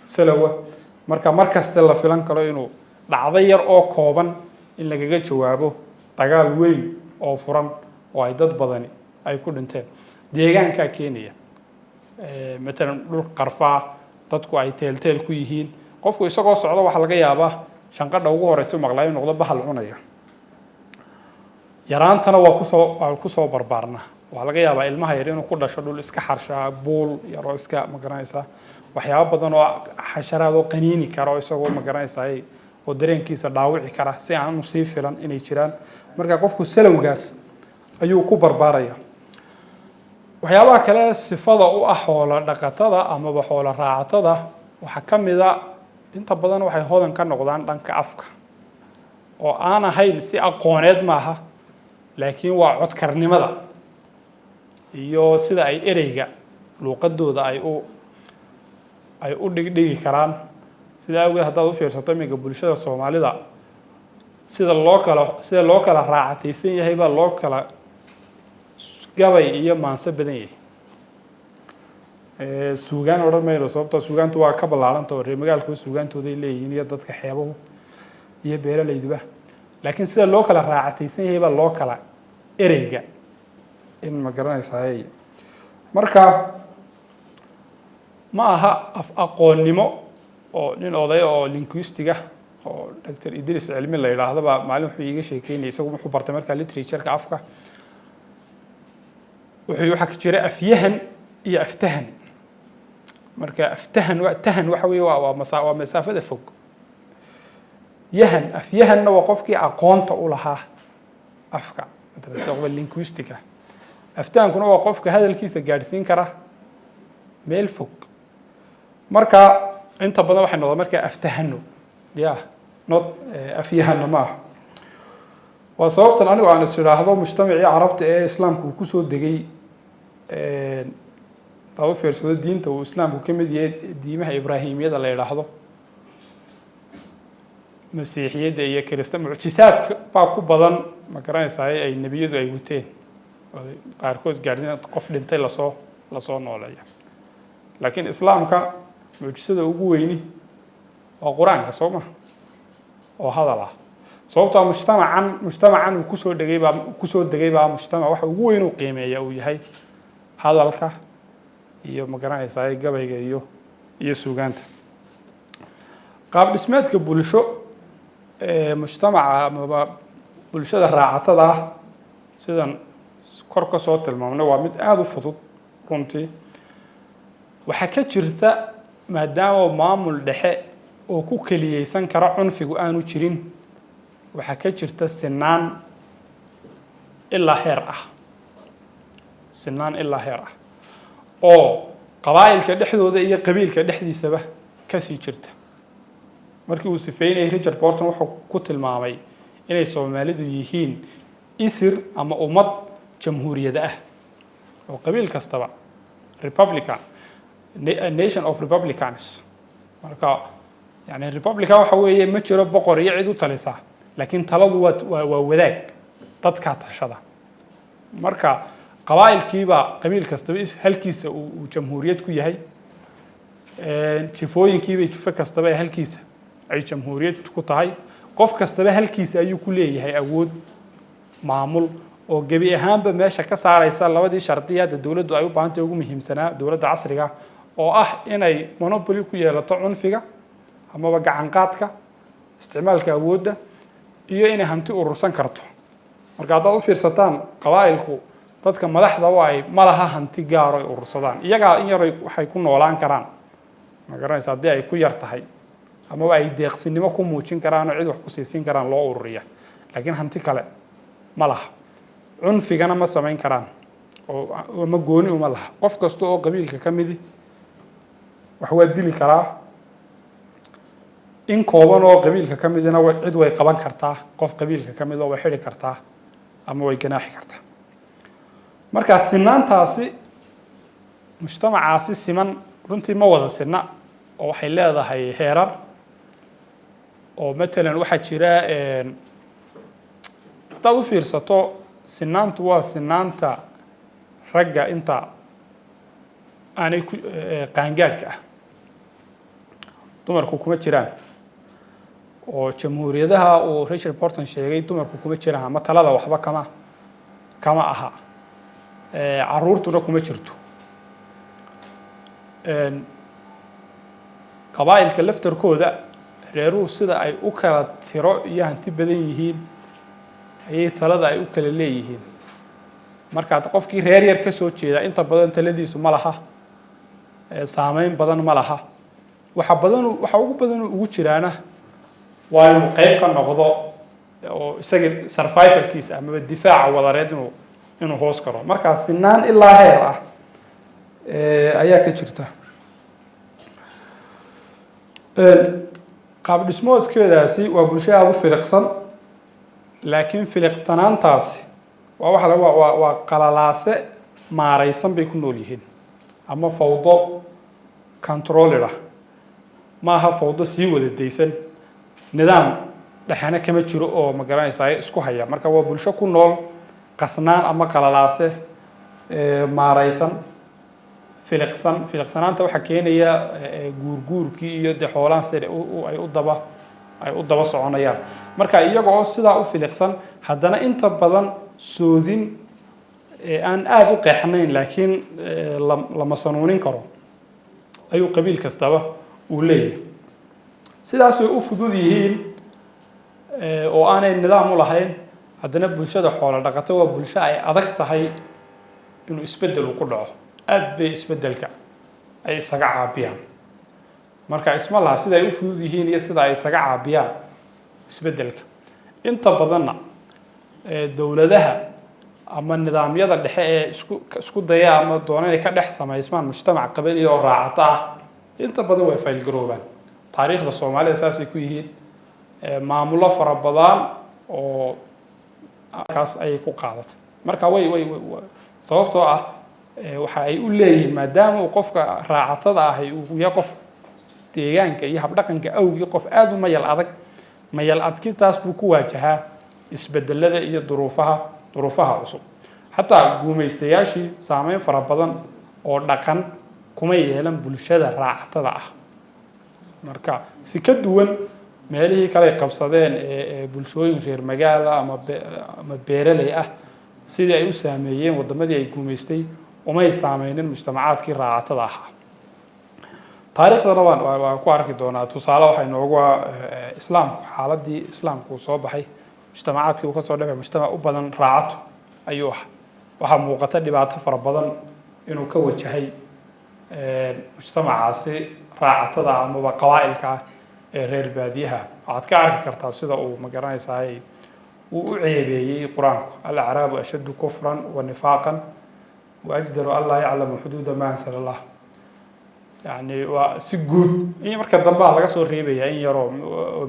salow marka markasta la filan karo inuu dhacdo yar oo kooban in lagaga jawaabo dagaal weyn oo furan oo ay dad badani ay ku dhinteen deegaanka keenaya مثلا dhul qarfaa dadku ay teelteel ku yihiin qofku isagoo socdo waxa laga yaabaa shanqadha ugu horeysa maqlay noqdo bahal cunaya yaraantana waa ku soo barbaarna waxa laga yaabaa ilmaha yar inuu ku dhasho dhul iska xarshaa buul yaro iska magaranaysa waxyaabo badan oo xasharaad oo qaniini karo isagoo magaranaysa oo dareenkiisa dhaawici kara si aan u sii filan inay jiraan marka qofku salowgaas ayuu ku barbaaraya waxyaabaha kale sifada u ah xoolo dhaqatada ama xoolo raacatada waxa kamida inta badan waxay hodan ka noqdaan dhanka afka oo aan ahayn si aqooneed maaha laakiin waa codkarnimada iyo sida ay ereyga luqadooda ay u dhigdhigi karaan sida awgeed haddaad u fiirsato iminka bulshada Soomaalida sida loo kala raacataysan yahay baa loo kala gabay iyo maansa badan yahay suugaan oran mayno sababta suugaantu waa ka ballaaranto oo magaalku suugaantooda leeyihiin iyo dadka xeebahu iyo beeralayduba laakiin sida loo kala raacataysan yahay baa loo kala ereyga in ma garanaysaa marka ma aha aqoonnimo oo nin oday oo linguistiga oo Dr. Idris Cilmi la yiraahdo baa maalin wuxuu iiga sheekeynay isagu wuxuu bartay marka literature-ka afka waxa ka jira afyahan iyo aftahan marka aftahan waxa weeye waa masaafada fog afyahanna waa qofkii aqoonta u lahaa afka dadka linguistica aftahankuna waa qofka hadalkiisa gaarsiin kara meel fog marka inta badan waxay noqdaan marka aftahano not afyahanna ma waa sababtan anigu aan isiraahdo mujtamacii carabta ee islaamku ku soo degay tawo fiirsado diinta uu islaamku ka mid yahay diimaha ibraahimiyada la yiraahdo masiixiyada iyo kirista mucjisaadka baa ku badan ma garanaysaa ay nabiyadu ay wateen qaarkood gaarina qof dhintay la soo nooleeyo laakiin islaamka mucjisada ugu weyni waa quraanka Soomaa oo hadal ah sababta mujtamacan uu ku soo degay baa mujtamac waxa ugu weyn uu qiimeeyaa uu yahay hadalka iyo ma garanaysaa gabayga iyo suugaanta qaab dhismeedka bulsho mujtamaca amaba bulshada raacatada ah sidan kor ka soo tilmaamnay waa mid aada u fudud runtii waxaa ka jirta maadaama maamul dhexe oo ku keliyeysan kara cunfigu aanu jirin waxaa ka jirta sinaan ilaa heer ah oo qabaa'ilka dhexdooda iyo qabiilka dhexdiisaba kasii jirta markii uu sifeynayay Richard Burton wuxuu ku tilmaamay inay Soomaalidu yihiin isir ama ummad jamhuuriyad ah oo qabiil kastaba republican nation of republicans marka yani republican waxa weeye ma jiro boqor iyo cid u talisa laakiin taladu waa wadaag dadka tashada marka qabaa'ilkiiba qabiil kastaba halkiisa uu jamhuuriyad ku yahay jifooyinkiiba jifo kastaba halkiisa ay jamhuuriyad ku tahay qof kastaba halkiisa ayuu ku leeyahay awood maamul oo gabi ahaanba meesha ka saaraysa labadii shartiyada dawladdu ay u baahan tahay ugu muhiimsanaa dawladda casriga oo ah inay monopoly ku yeelato cunfiga ama gacan qaadka isticmaalka awoodda iyo inay hanti urursan karto marka haddaad u fiirsataan qabaa'ilku dadka madaxda ay malaha hanti gaar ay urursadaan iyaga in yar waxay ku noolaan karaan ma garanaysaa haddii ay ku yar tahay ama ay deeqsinimo ku muujin karaan oo cid wax ku siisin karaan loo ururiya laakiin hanti kale ma laha cunfigana ma samayn karaan oo ma gooni uma laha qof kasta oo qabiilka ka midi wax waa dili karaa in kooban oo qabiilka ka midina cid way qaban kartaa qof qabiilka ka mid oo way xiri kartaa ama way ganaaxi kartaa marka sinaantaasi mujtamacaasi siman runtii ma wada sinna oo waxay leedahay heerar oo matalan waxaa jira haddaad u fiirsato sinaantu waa sinaanta ragga inta aanay qaangaadhka ah dumarku kuma jiraan oo jamhuuriyadaha uu Richard Burton sheegay dumarku kuma jiraan ama talada waxba kama aha caruurtuna kuma jirto qabaa'ilka laftarkooda reeruhu sida ay u kala tiro iyo hanti badan yihiin ayay talada ay u kala leeyihiin marka qofkii reer yar ka soo jeeda inta badan taladiisu ma laha saameyn badan ma laha waxa ugu badan ugu jiraana waa inuu qayb ka noqdo oo isaga survivalkiisa ama difaaca wadareed inuu hoos karo marka sinaan ilaa heer ah ayaa ka jirta qaab dhismoodkeedaasi waa bulsho aada u filiqsan laakiin filiqsanaantaasi waa qalalaase maaraysan bay ku nool yihiin ama fawdo controller ah ma aha fawdo sii wada daysan nidaam dhexana kama jiro oo ma garanaysaa isku haya marka waa bulsho ku nool qasnaan ama qalalaase maaraysan filiqsanaanta waxaa keenaya guurguurkii iyo dee xoolahan sida ay u daba soconayaan marka iyaga oo sidaa u filiqsan haddana inta badan soodin aan aada u qeexnayn laakiin lama sanuunin karo ayuu qabiil kastaba uu leeyahay sidaas way u fudud yihiin oo aanay nidaam u lahayn haddana bulshada xoolo dhaqato waa bulsho ay adag tahay inuu isbeddel uu ku dhaco aad bay isbeddelka ay isaga caabiyaan marka isma laha sida ay u fudud yihiin iyo sida ay isaga caabiyaan isbeddelka inta badanna dowladaha ama nidaamyada dhexe ee isku daya ama doona inay ka dhex samaysmaan mujtamac qabali oo raacato ah inta badan way faylgaroobaan taariikhda Soomaalida saasay ku yihiin maamulo fara badan oo kaas ay ku qaadatay marka way sababtoo ah waxa ay u leeyihiin maadaama uu qofka raacatada ah uu yahay qof deegaanka iyo habdhaqanka awgi qof aad u mayal adkintaas buu ku waajahaa isbedelada iyo duruufaha cusub xataa guumaystayaashii saameyn fara badan oo dhaqan kuma yeelan bulshada raacatada ah marka si ka duwan meelihii kale qabsadeen ee bulshooyin reer magaala ama beeraley ah sidii ay u saameeyeen wadamadii ay guumaystay umay saameynin mujtamacaadkii raacatada ahaa taariikhdana waan ku arki doonaa tusaale waxay noogu islaamku xaaladii islaamku soo baxay mujtamacaadkii uu ka soo dhacay mujtamac u badan raacato ayuu waxa muuqata dhibaato fara badan inuu ka wajahay mujtamacaasi raacatada ama qabaa'ilka ee reer baadiyaha waxaad ka arki kartaa sida uu magaranaysaa uu u ceebeeyey quraanku al-acraabu ashaddu kufran wa nifaaqan wa ajdaru an laa yaclamu xuduuda ma ansala allah يعني وسجود إيه مركز ضباط لقى صور ريبة يعني يرى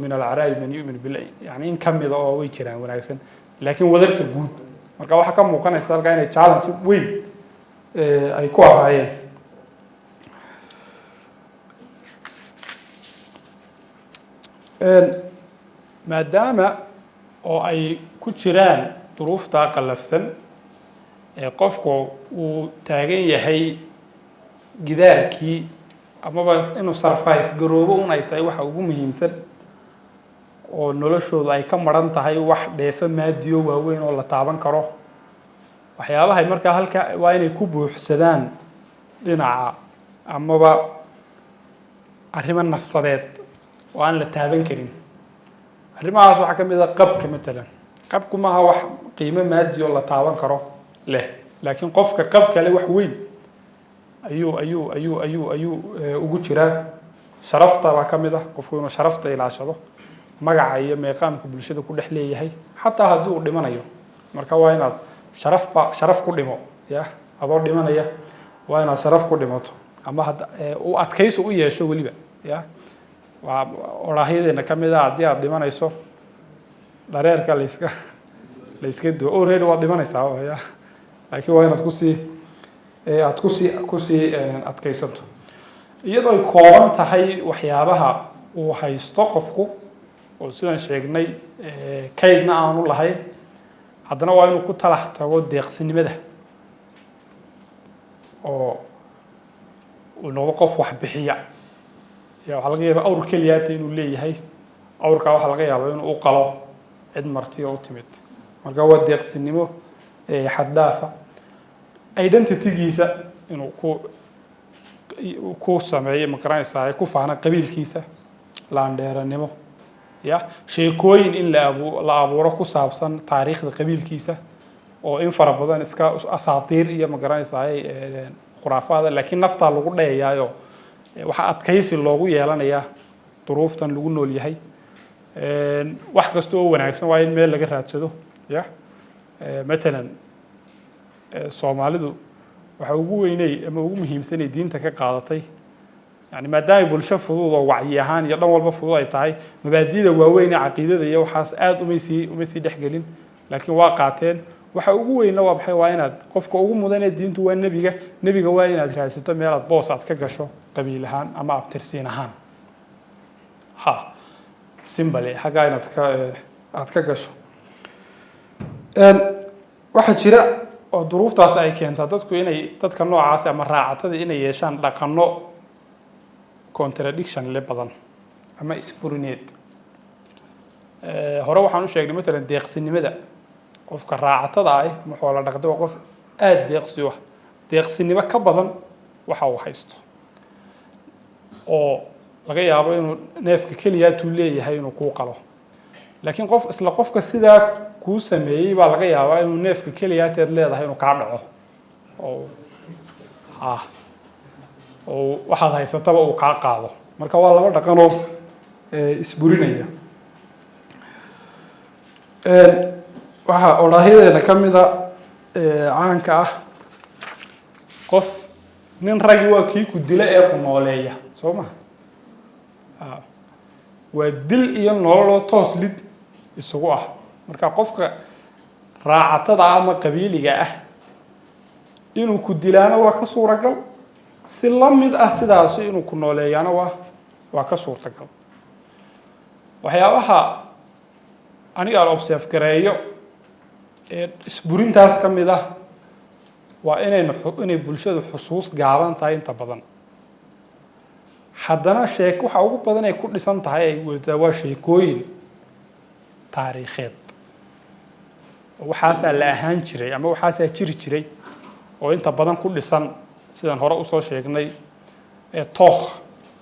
من العرائب من يؤمن بالله يعني إن كم إذا ويشرا وناقصن لكن وذرت الجود مركز واحد كم مقارنة استال كائن تشالنج وين أي كوه هاي ما دام أو أي كشران ظروف تاقل لفسن قفكو وتاجين يحي جداركي amaba inuu survive garoobo un ay tahay waxa ugu muhiimsan oo noloshooda ay ka maran tahay wax dheefa maadiyo waaweyn oo la taaban karo waxyaabaha markaa halka waa inay ku buuxsadaan dhinaca amaba arrimo nafsadeed oo aan la taaban karin arrimahaas waxa ka mid ah qabka midna qabku ma aha wax qiimo maadiyo la taaban karo leh laakiin qofka qabka leh wax weyn ayuu ugu jiraa sharafta baa ka mid ah qofku inuu sharafta ilaashado magaca iyo meeqaamka bulshada ku dhex leeyahay xataa haddii uu dhimanayo marka waa inaad sharaf ku dhimo ya adoo dhimanaya waa inaad sharaf ku dhimato ama uu adkaysi u yeesho weliba ya waa oraahyadeenna ka mid ah haddii aad dhimanayso dhareerka layska duo already waad dhimanaysaa ya laakiin waa inaad aad kusii adkaysanto iyadoo ay kooban tahay waxyaabaha uu haysto qofku oo sidaan sheegnay kaydna aanu lahayn haddana waa inuu ku talax tago deeqsinimada oo uu noqdo qof wax bixiya waxaa laga yaabaa awr keliyaata inuu leeyahay awrkaa waxaa laga yaabaa inuu u qalo cid marti oo u timid marka waa deeqsinimo xad dhaafa identity-giisa inuu ku sameeyo magaranaysaa ku faana qabiilkiisa laandheeranimo ya sheekooyin in la abuuro ku saabsan taariikhda qabiilkiisa oo in fara badan iska asaatiir iyo magaranaysaa khuraafaada laakiin naftaa lagu dhayayaayo waxa adkaysi loogu yeelanayaa duruuftan lagu nool yahay wax kasta oo wanaagsan waa in meel laga raadsado ya matalan Soomaalidu waxa ugu weynay ama ugu muhiimsan ee diinta ka qaadatay yani maadaama bulsho fudud oo wacyi ahaan iyo dhan walba fudud ay tahay mabaadiida waaweyn ee caqiidada iyo waxaas aad uma sii dhexgelin laakiin waa qaateen waxa ugu weynna waa maxay waa inaad qofka ugu mudan ee diintu waa nebiga waa inaad raadsato meel aad boos aad ka gasho qabiil ahaan ama abtirsiin ahaan simbale xagaa inaad ka gasho waxa jira oo duruuftaas ay keentaa dadka noocaas ama raacatada inay yeeshaan dhaqanno contradiction le badan ama isburineed hore waxaan u sheegnay matalan deeqsinimada qofka raacatada ah ma xoolo dhaqdo waa qof aad deeqsi ah deeqsinimo ka badan waxa uu haysto oo laga yaabo inuu neefka keliya tuu leeyahay inuu ku qalo laakiin qofka sidaa ku sameeyay baa laga yaabaa inuu neefka keliya teed leedahay inuu ka dhaco oo waxaad haysataba uu ka qaado marka waa laba dhaqan oo isburinaya waxa oraahyadeenna ka mid ah caanka ah qof nin ragi waa kii ku dila ee ku nooleeya soo ma waa dil iyo nolol toos lid isugu ah marka qofka raacatada ama qabiiliga ah inuu ku dilaana waa ka suuragal si la mid ah sidaas inuu ku nooleeyana waa ka suurtagal waxyaabaha aniga aan observe gareeyo isburintaas ka mid ah waa inay bulshadu xusuus gaaban tahay inta badan haddana waxa ugu badan ay ku dhisan tahay ay wadataa waa sheekooyin taariikheed waxaasaa la ahaan jiray ama waxaasaa jiri jiray oo inta badan ku dhisan sidaan hore usoo sheegnay tookh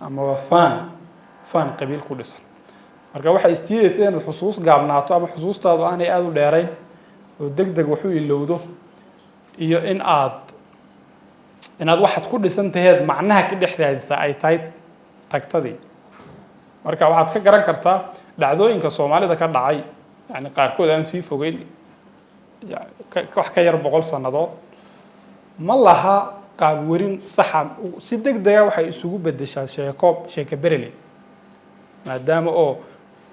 ama faan qabiil ku dhisan marka waxay istiidaysaa inaad xusuus gaabnaato ama xusuustaadu aanay aada u dheerayn oo degdeg wax u ilowdo iyo inaad waxaad ku dhisan taheed macnaha ka dhex raadisa ay tahay tagtadii marka waxaad ka garan kartaa dhacdooyinka soomaalida ka dhacay yani qaarkood aan sii fogeyn wax ka yar 100 sannadood ma laha qaab warin saxan si degdega waxay isugu bedeshaa sheeko berele maadaama oo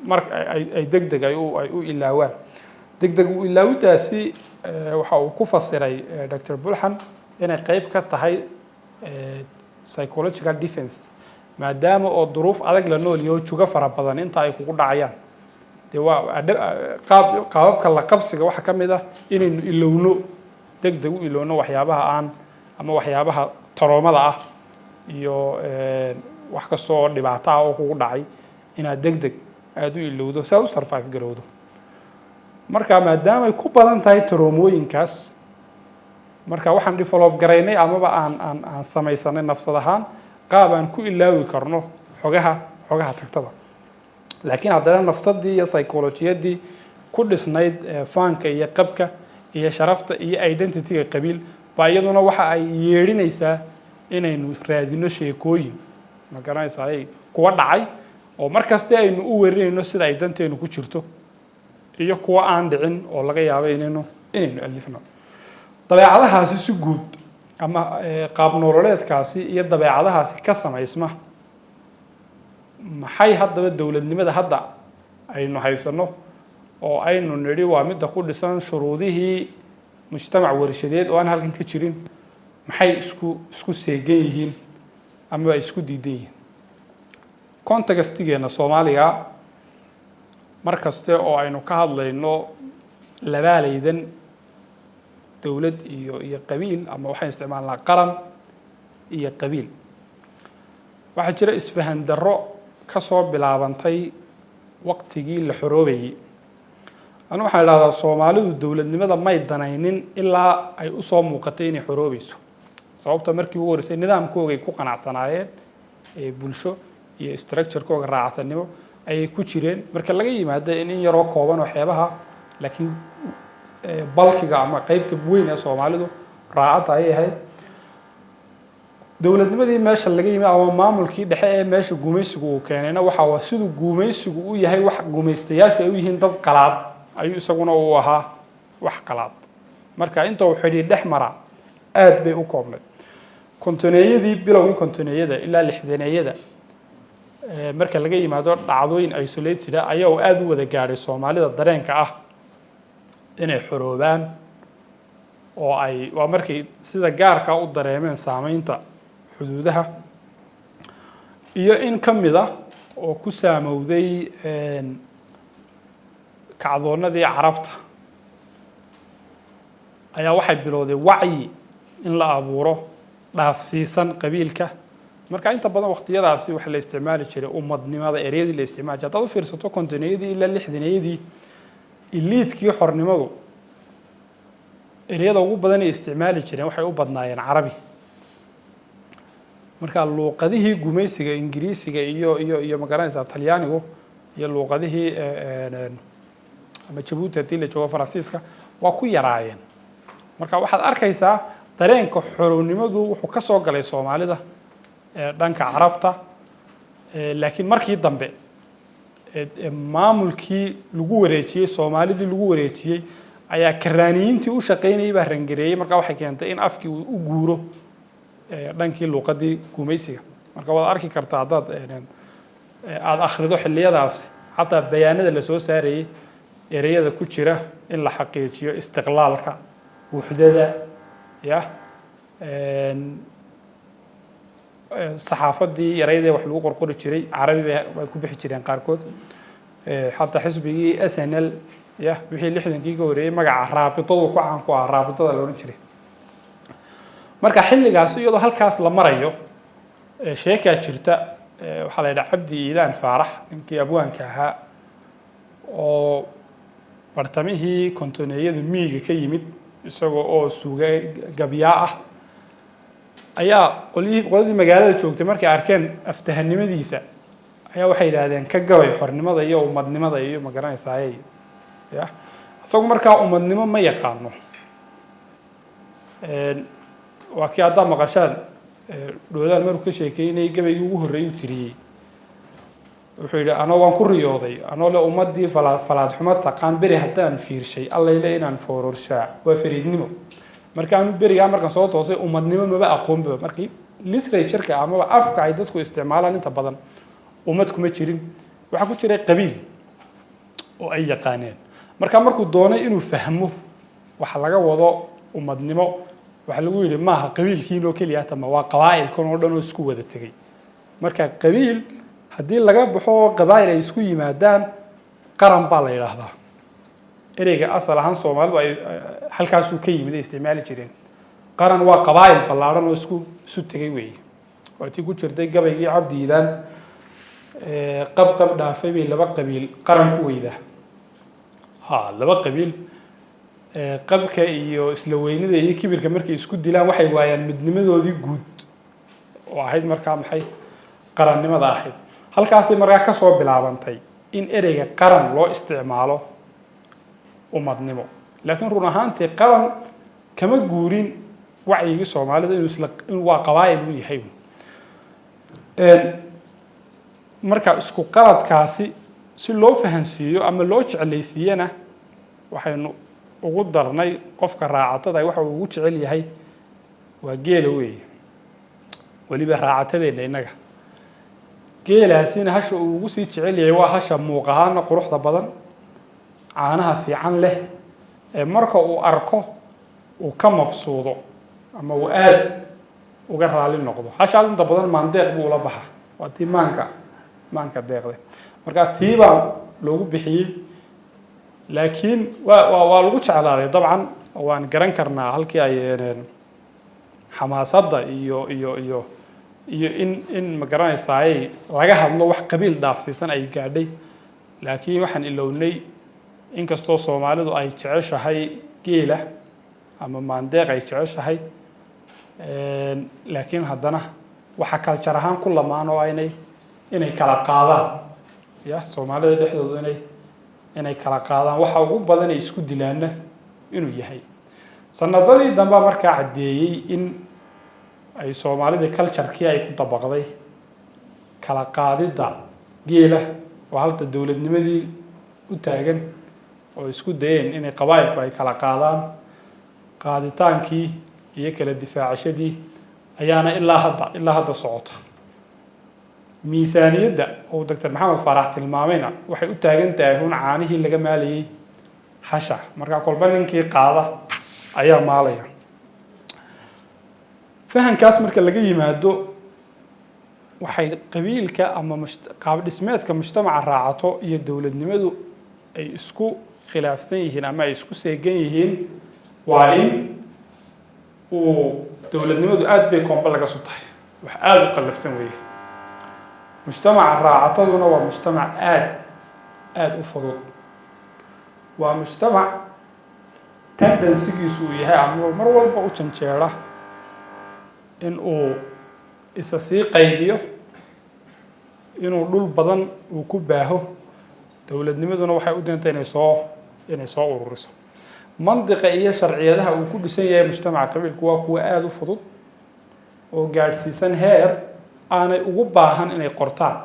marka ay degdeg ay u ilaawaan degdeg u ilaawidaasi waxa uu ku fasiray Dr. Bulhan inay qayb ka tahay psychological defense maadaama oo duruuf adag la nool yahay juga fara badan inta ay kugu dhacayaan de waa qaababka la qabsiga waxa kamid ah inaynu ilowno degdeg u ilowno waxyaabaha taroomada ah iyo wax kastoo dhibaato ah oo kugu dhacay inaad degdeg aad u ilowdo si aad u survive garowdo marka maadaama ay ku badan tahay taroomooyinkaas marka waxaan develop garaynay amaba aan samaysanay nafsad ahaan qaab aan ku ilaawi karno xogaha tagtada laakiin haddana nafsadii iyo psychologiyadii ku dhisnayd faanka iyo qabka iyo sharafta iyo identity-ga qabiil baa iyaduna waxa ay yeedhinaysaa inaynu raadino sheekooyin ma garanaysaa kuwa dhacay oo markasta aynu u warinayno sida ay danteenu ku jirto iyo kuwa aan dhicin oo laga yaabo inaynu alifno dabeecadahaasi si guud ama qaab nololeedkaasi iyo dabeecadahaasi ka samaysma maxay haddaba dowladnimada hadda aynu haysano oo aynu nidhi waa midda ku dhisan shuruudihii mujtamac warshadeed oo aan halkan ka jirin maxay isku seegan yihiin ama ay isku diidan yihiin contextigeena Soomaaliga markaste oo aynu ka hadlayno labaalaydan dawlad iyo qabiil ama waxaan isticmaalnaa qaran iyo qabiil waxa jira isfahan darro ka soo bilaabantay waqtigii la xoroobayay anu waxaan ilaadaa Soomaalidu dawladnimada may danaynin ilaa ay u soo muuqatay inay xoroobayso sababta markii uu warisay nidaamkooda ay ku qanacsanaayeen bulsho iyo structure-kooda raacsanimo ay ku jireen marka laga yimaado in yaroo kooban oo xeebaha laakiin balkiga ama qaybta weyn ee Soomaalidu raacada ay ahayd dawladnimadii meesha laga yimid ama maamulkii dhexe ee meesha gumaysigu uu keenayna waxa sidoo gumaysigu u yahay wax gumaystayaashu ay u yihiin dad qalaad ayuu isaguna u ahaa wax qalaad marka inta uu xidhiidh dhex mara aad bay u koobnay kontoneeyadii bilowgii kontoneeyada ilaa 60-neeyada marka laga yimaado dhacdooyin isolated ayaa aad u wada gaaray Soomaalida dareenka ah inay xoroobaan oo ay waa markay sida gaarka u dareemeen saameynta xuduudaha iyo in kamida oo ku saamowday kacdoonadii carabta ayaa waxay bilowday wacyi in la abuuro dhaafsiisan qabiilka marka inta badan waqtiyadaasi waxa la isticmaali jiray ummadnimada ereyadii la isticmaali jiray dad u fiirsato kontoneeyadii ilaa 60-neeyadii iliidkii xornimadu ereyada ugu badan ee isticmaali jireen waxay u badnaayeen carabi marka luuqadihii gumaysiga ingiriisiga iyo magaranaysa talyaanigu iyo luuqadihii ama Djibouti hadii la joogo Faransiiska waa ku yaraayeen marka waxaad arkaysaa dareenka xorownimadu wuxuu ka soo galay Soomaalida dhanka carabta laakiin markii dambe maamulkii lagu wareejiyay Soomaalidii lagu wareejiyay ayaa karaaniyiintii u shaqeynayay baa rangareeyay marka waxay keentay in afkii uu u guuro dhankii luuqadii gumaysiga marka waad arki kartaa aad akhrido xilliyadaas xataa bayaanada la soo saarayay ereyada ku jira in la xaqiijiyo istiqlaalka wuxdada saxaafadii yarayda wax lagu qorqori jiray carabi bay ku bixi jireen qaarkood xataa xisbigii SNL wixii 60kii ka horeeyay magaca raabitadu ku caan ku ah raabitada la oran jiray marka xilligaas iyadoo halkaas la marayo sheeka jirta waxa la yiraahdaa Cabdi Iidaan Faarax ninkii abwaanka ahaa oo bartamihii kontoneeyada miyiga ka yimid isagoo oo suuga gabyaa ah ayaa qoladii magaalada joogtay markay arkeen aftahanimadiisa ayaa waxay yidhaahdeen ka gabay xornimada iyo umadnimada iyo ma garanaysaay ya isagu markaa umadnimo ma yaqaano waa kii haddaa maqashaan dhoodaan markuu ka sheekeynayay gabaygii ugu horreeyay uu tiriyey wuxuu yidhi anoo waan ku riyooday anoo le ummaddii falaad xumo taqaan beri haddaan fiirshay allayle inaan foororshaa waa fariidnimo marka aanu berigaa markaan soo toosay umadnimo maba aqoonba marka literatureka amaba afka ay dadku isticmaalaan inta badan ummad kuma jirin waxaa ku jiray qabiil oo ay yaqaaneen marka markuu doonay inuu fahmo waxa laga wado umadnimo waxa lagu yidhi maaha qabiilkiinoo keliya tama waa qabaa'ilkan oo dhan oo isku wada tegey marka qabiil haddii laga baxo qabaa'il ay isku yimaadaan qaran baa la yidhaahdaa ereyga asal ahaan soomaalidu ay halkaasuu ka yimid ay isticmaali jireen qaran waa qabaa'il ballaadhan oo isu tegay weeye waa tii ku jirtay gabaygii cabdi iidaan qabqab dhaafay bay laba qabiil qaran ku weydaa ha laba qabiil qabka iyo isla weynida iyo kibirka markay isku dilaan waxay waayaan midnimadoodii guud oo ahayd markaa maxay qarannimada ahayd halkaasay markaa ka soo bilaabantay in ereyga qaran loo isticmaalo umadnimo laakiin run ahaantii qaran kama guurin wacyigii soomaalida inuu waa qabaa'il uu yahay marka isku qaladkaasi si loo fahansiiyo ama loo jeclaysiiyana waxaynu ugu darnay qofka raacatada waxa uu ugu jecel yahay waa geela weeye weliba raacatadeena innaga geelaasina hasha uu ugu sii jecel yahay waa hasha muuq ahaana quruxda badan caanaha fiican leh ee marka uu arko uu ka mabsuudo ama uu aad uga raali noqdo hashaas inta badan maandeeq buu ula baxa waa tii maanka deeqde marka tii baa loogu bixiyey laakiin waa lagu jeclaaday dabcan waan garan karnaa halkii ay xamaasadda iyo in ma garanaysaay laga hadlo wax qabiil dhaafsiisan ay gaadhay laakiin waxaan ilownay inkastoo soomaalidu ay jeceshahay geela ama maandeeq ay jeceshahay laakiin haddana waxa kaljar ahaan ku lamaan oo inay kala qaadaan ya soomaalida dhexdooda inay kala qaadaan waxa ugu badan ay isku dilaanna inuu yahay sanadadii dambe markaa caddeeyey in ay soomaalidii culture-kii ay ku dabaqday kala qaadidda geela oo halka dowladnimadii u taagan oo isku dayeen inay qabaa'ilku ay kala qaadaan qaaditaankii iyo kala difaacashadii ayaana ilaa hadda socota miisaaniyadda oo doctor maxamed faarax tilmaamayna waxay u taagan tahay run caanihii laga maalayay hasha markaa kolba ninkii qaada ayaa maalaya fahankaas marka laga yimaado waxay qabiilka ama qaab dhismeedka mujtamaca raacato iyo dowladnimadu ay isku khilaafsan yihiin ama ay isku seegan yihiin waa in uu dowladnimadu aad bay koomba laga soo tahay wax aad u qallafsan weeye mujtamaca raacataduna waa mujtamac aad u fudud waa mujtamac tendensigiisu uu yahay ama mar walba u janjeera in uu isa sii qaybiyo inuu dhul badan uu ku baaho dowladnimaduna waxay u deentay inay soo ururiso mandiqa iyo sharciyadaha uu ku dhisan yahay mujtamaca qabiilku waa kuwa aada u fudud oo gaadhsiisan heer aanay ugu baahan inay qortaan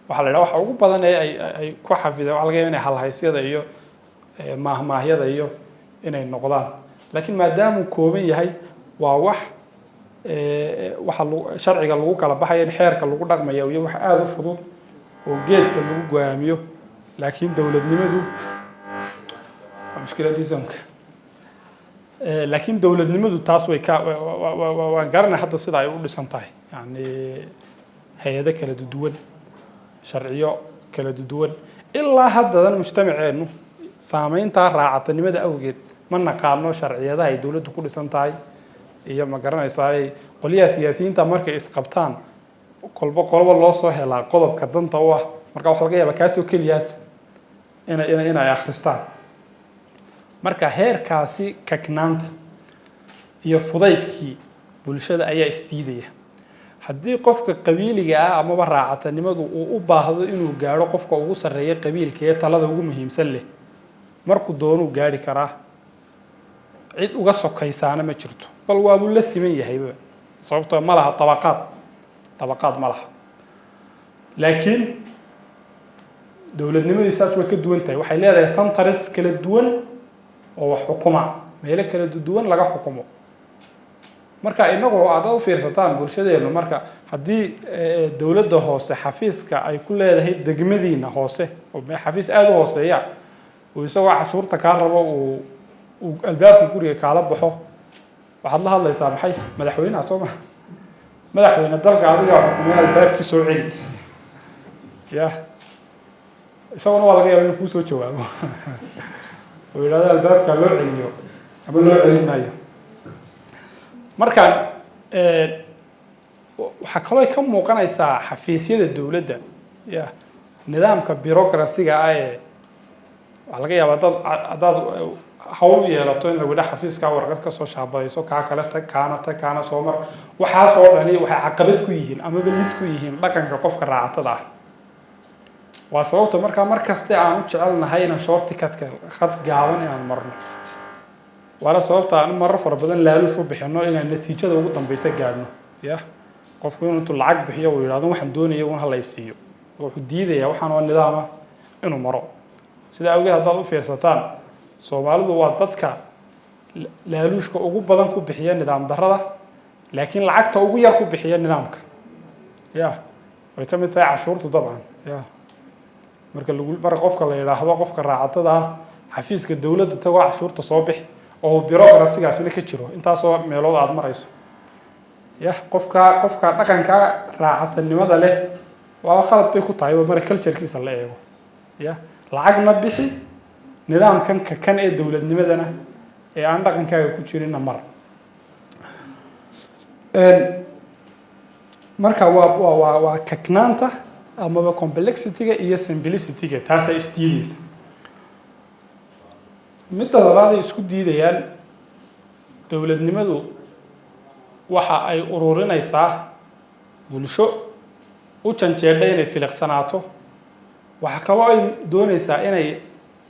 waxaa la yidhaha waxa ugu badan ee ay ku xafideen waxa laga yaaba inay halhaysyada iyo maahmaahyada iyo inay noqdaan laakiin maadaama uu kooban yahay waa wax waxa sharciga lagu kala baxaya in xeerka lagu dhaqmaya iyo wax aada u fudud oo geedka lagu go'aamiyo laakiin dowladnimadu waa mushkiladiisamka laakiin dowladnimadu taas way waan garanay hadda sida ay u dhisan tahay yani hay-ado kala duwan sharciyo kala duwan ilaa haddadan mujtamaceennu saameyntaa raacatanimada awgeed ma naqaano sharciyadaha ay dowladdu ku dhisan tahay iyo ma garanaysaa qoliyaha siyaasiyiinta markay isqabtaan qolba loo soo helaa qodobka danta u ah marka waxa laga yaabaa kaasoo keliyaad inay akhristaan marka heerkaasi kaknaanta iyo fudaydkii bulshada ayaa isdiidaya haddii qofka qabiiliga ah amaba raacatanimadu uu u baahdo inuu gaadho qofka ugu sarreeya qabiilka ee talada ugu muhiimsan leh markuu doonuu gaadhi karaa cid uga sokaysaana ma jirto bal waabuu la siman yahayba sababtoo ma laha طبقات ma laha laakiin dowladnimadii saas way ka duwan tahay waxay leedahay centers kala duwan oo wax xukuma meelo kala duwan laga xukumo marka inagu aad u fiirsataan bulshadeena marka haddii dowladda hoose xafiiska ay ku leedahay degmadiina hoose oo xafiis aad u hooseeya oo isagoo cashuurta ka rabo uu albaabka guriga kala baxo waxaad la hadlaysaa maxay madaxweynaha Soomaaliya madaxweyne dalka adiga xukuumada albaabkii soo celi ya isagoo waa laga yaabaa inuu ku soo jawaabo oo yiraahdo albaabka loo celiyo ama loo celin maayo markaan waxa kaloo ka muuqanaysaa xafiisyada dawladda ya nidaamka bureaucracy-ga ah ee waxa laga yaabaa dad hawl yeelato in lagu dhax xafiiska warqad ka soo shaabayso ka kale kaana soo mar waxa soo dhani waxa caqabad ku yihiin ama lid ku yihiin dhaqanka qofka raacatada ah waa sababta mar kasta aan u jecelnahay in shortcut-ka khad gaaban inaan marno wala sababta aan mar far badan laaluus u bixino inaan natiijada ugu dambaysa gaarno ya qofku inuu lacag bixiyo oo yiraahdo waxaan doonayaa in la siiyo wuxuu diidayaa waxaan oo nidaam ah inuu maro sida awgeed haddaad u fiirsataan Soomaalidu waa dadka laaluushka ugu badan ku bixiya nidaam darrada laakiin lacagta ugu yar ku bixiya nidaamka ya way ka mid tahay cashuurta dabcan ya marka qofka la yiraahdo qofka raacatada xafiiska dawladda tago cashuurta soo bix oo bureaucracy-gaasina ka jiro intaasoo meelood aad marayso ya qofka dhaqanka raacatanimada leh waa khalad bay ku tahay marka culture-kiisa la eego ya lacagna bixi nidaamkan kan ee dawladnimadana ee aan dhaqankaaga ku jirin mar marka waa kaknaanta ama complexity-ga iyo simplicity-ga taas ay isdiidaysa midda labaad ay isku diidayaan dawladnimadu waxa ay ururinaysaa bulsho u janjeedhay inay filiqsanaato waxa kaloo ay doonaysaa inay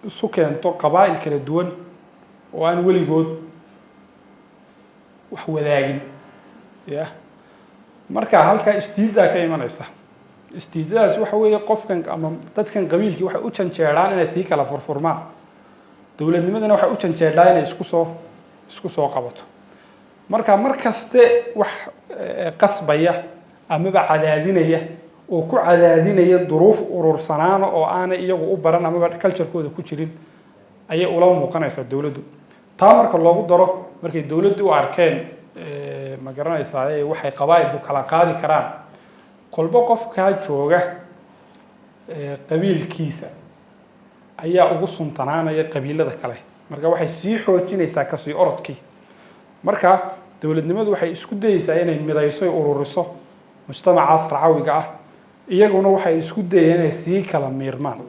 isu keento qabaa'il kala duwan oo aan weligood wax wadaagin ya marka halka isdiidda ka imanaysa isdiidadaas waxa weeye qofkan ama dadkan qabiilkii waxay u janjeedhaan inay si kala furfurmaan dawladnimadana waxay u janjeedhaan inay isku soo qabato mar kaste wax qasbaya ama cadaadinaya oo ku cadaadinaya duruuf urursanaan oo aan iyagu u baran ama culture-kooda ku jirin ayay ula muuqanaysaa dawladdu taa marka loogu daro markay dawladdu u arkeen ma garanaysaa waxay qabaa'ilku kala qaadi karaan kolba qofka jooga qabiilkiisa ayaa ugu suntanaanaya qabiilada kale marka waxay sii xoojinaysaa kasii orodkii marka dawladnimadu waxay isku dayaysaa inay midayso ururiso mujtamacaas racawiga ah iyaguna waxay isku dayeen inay sii kala miirmaan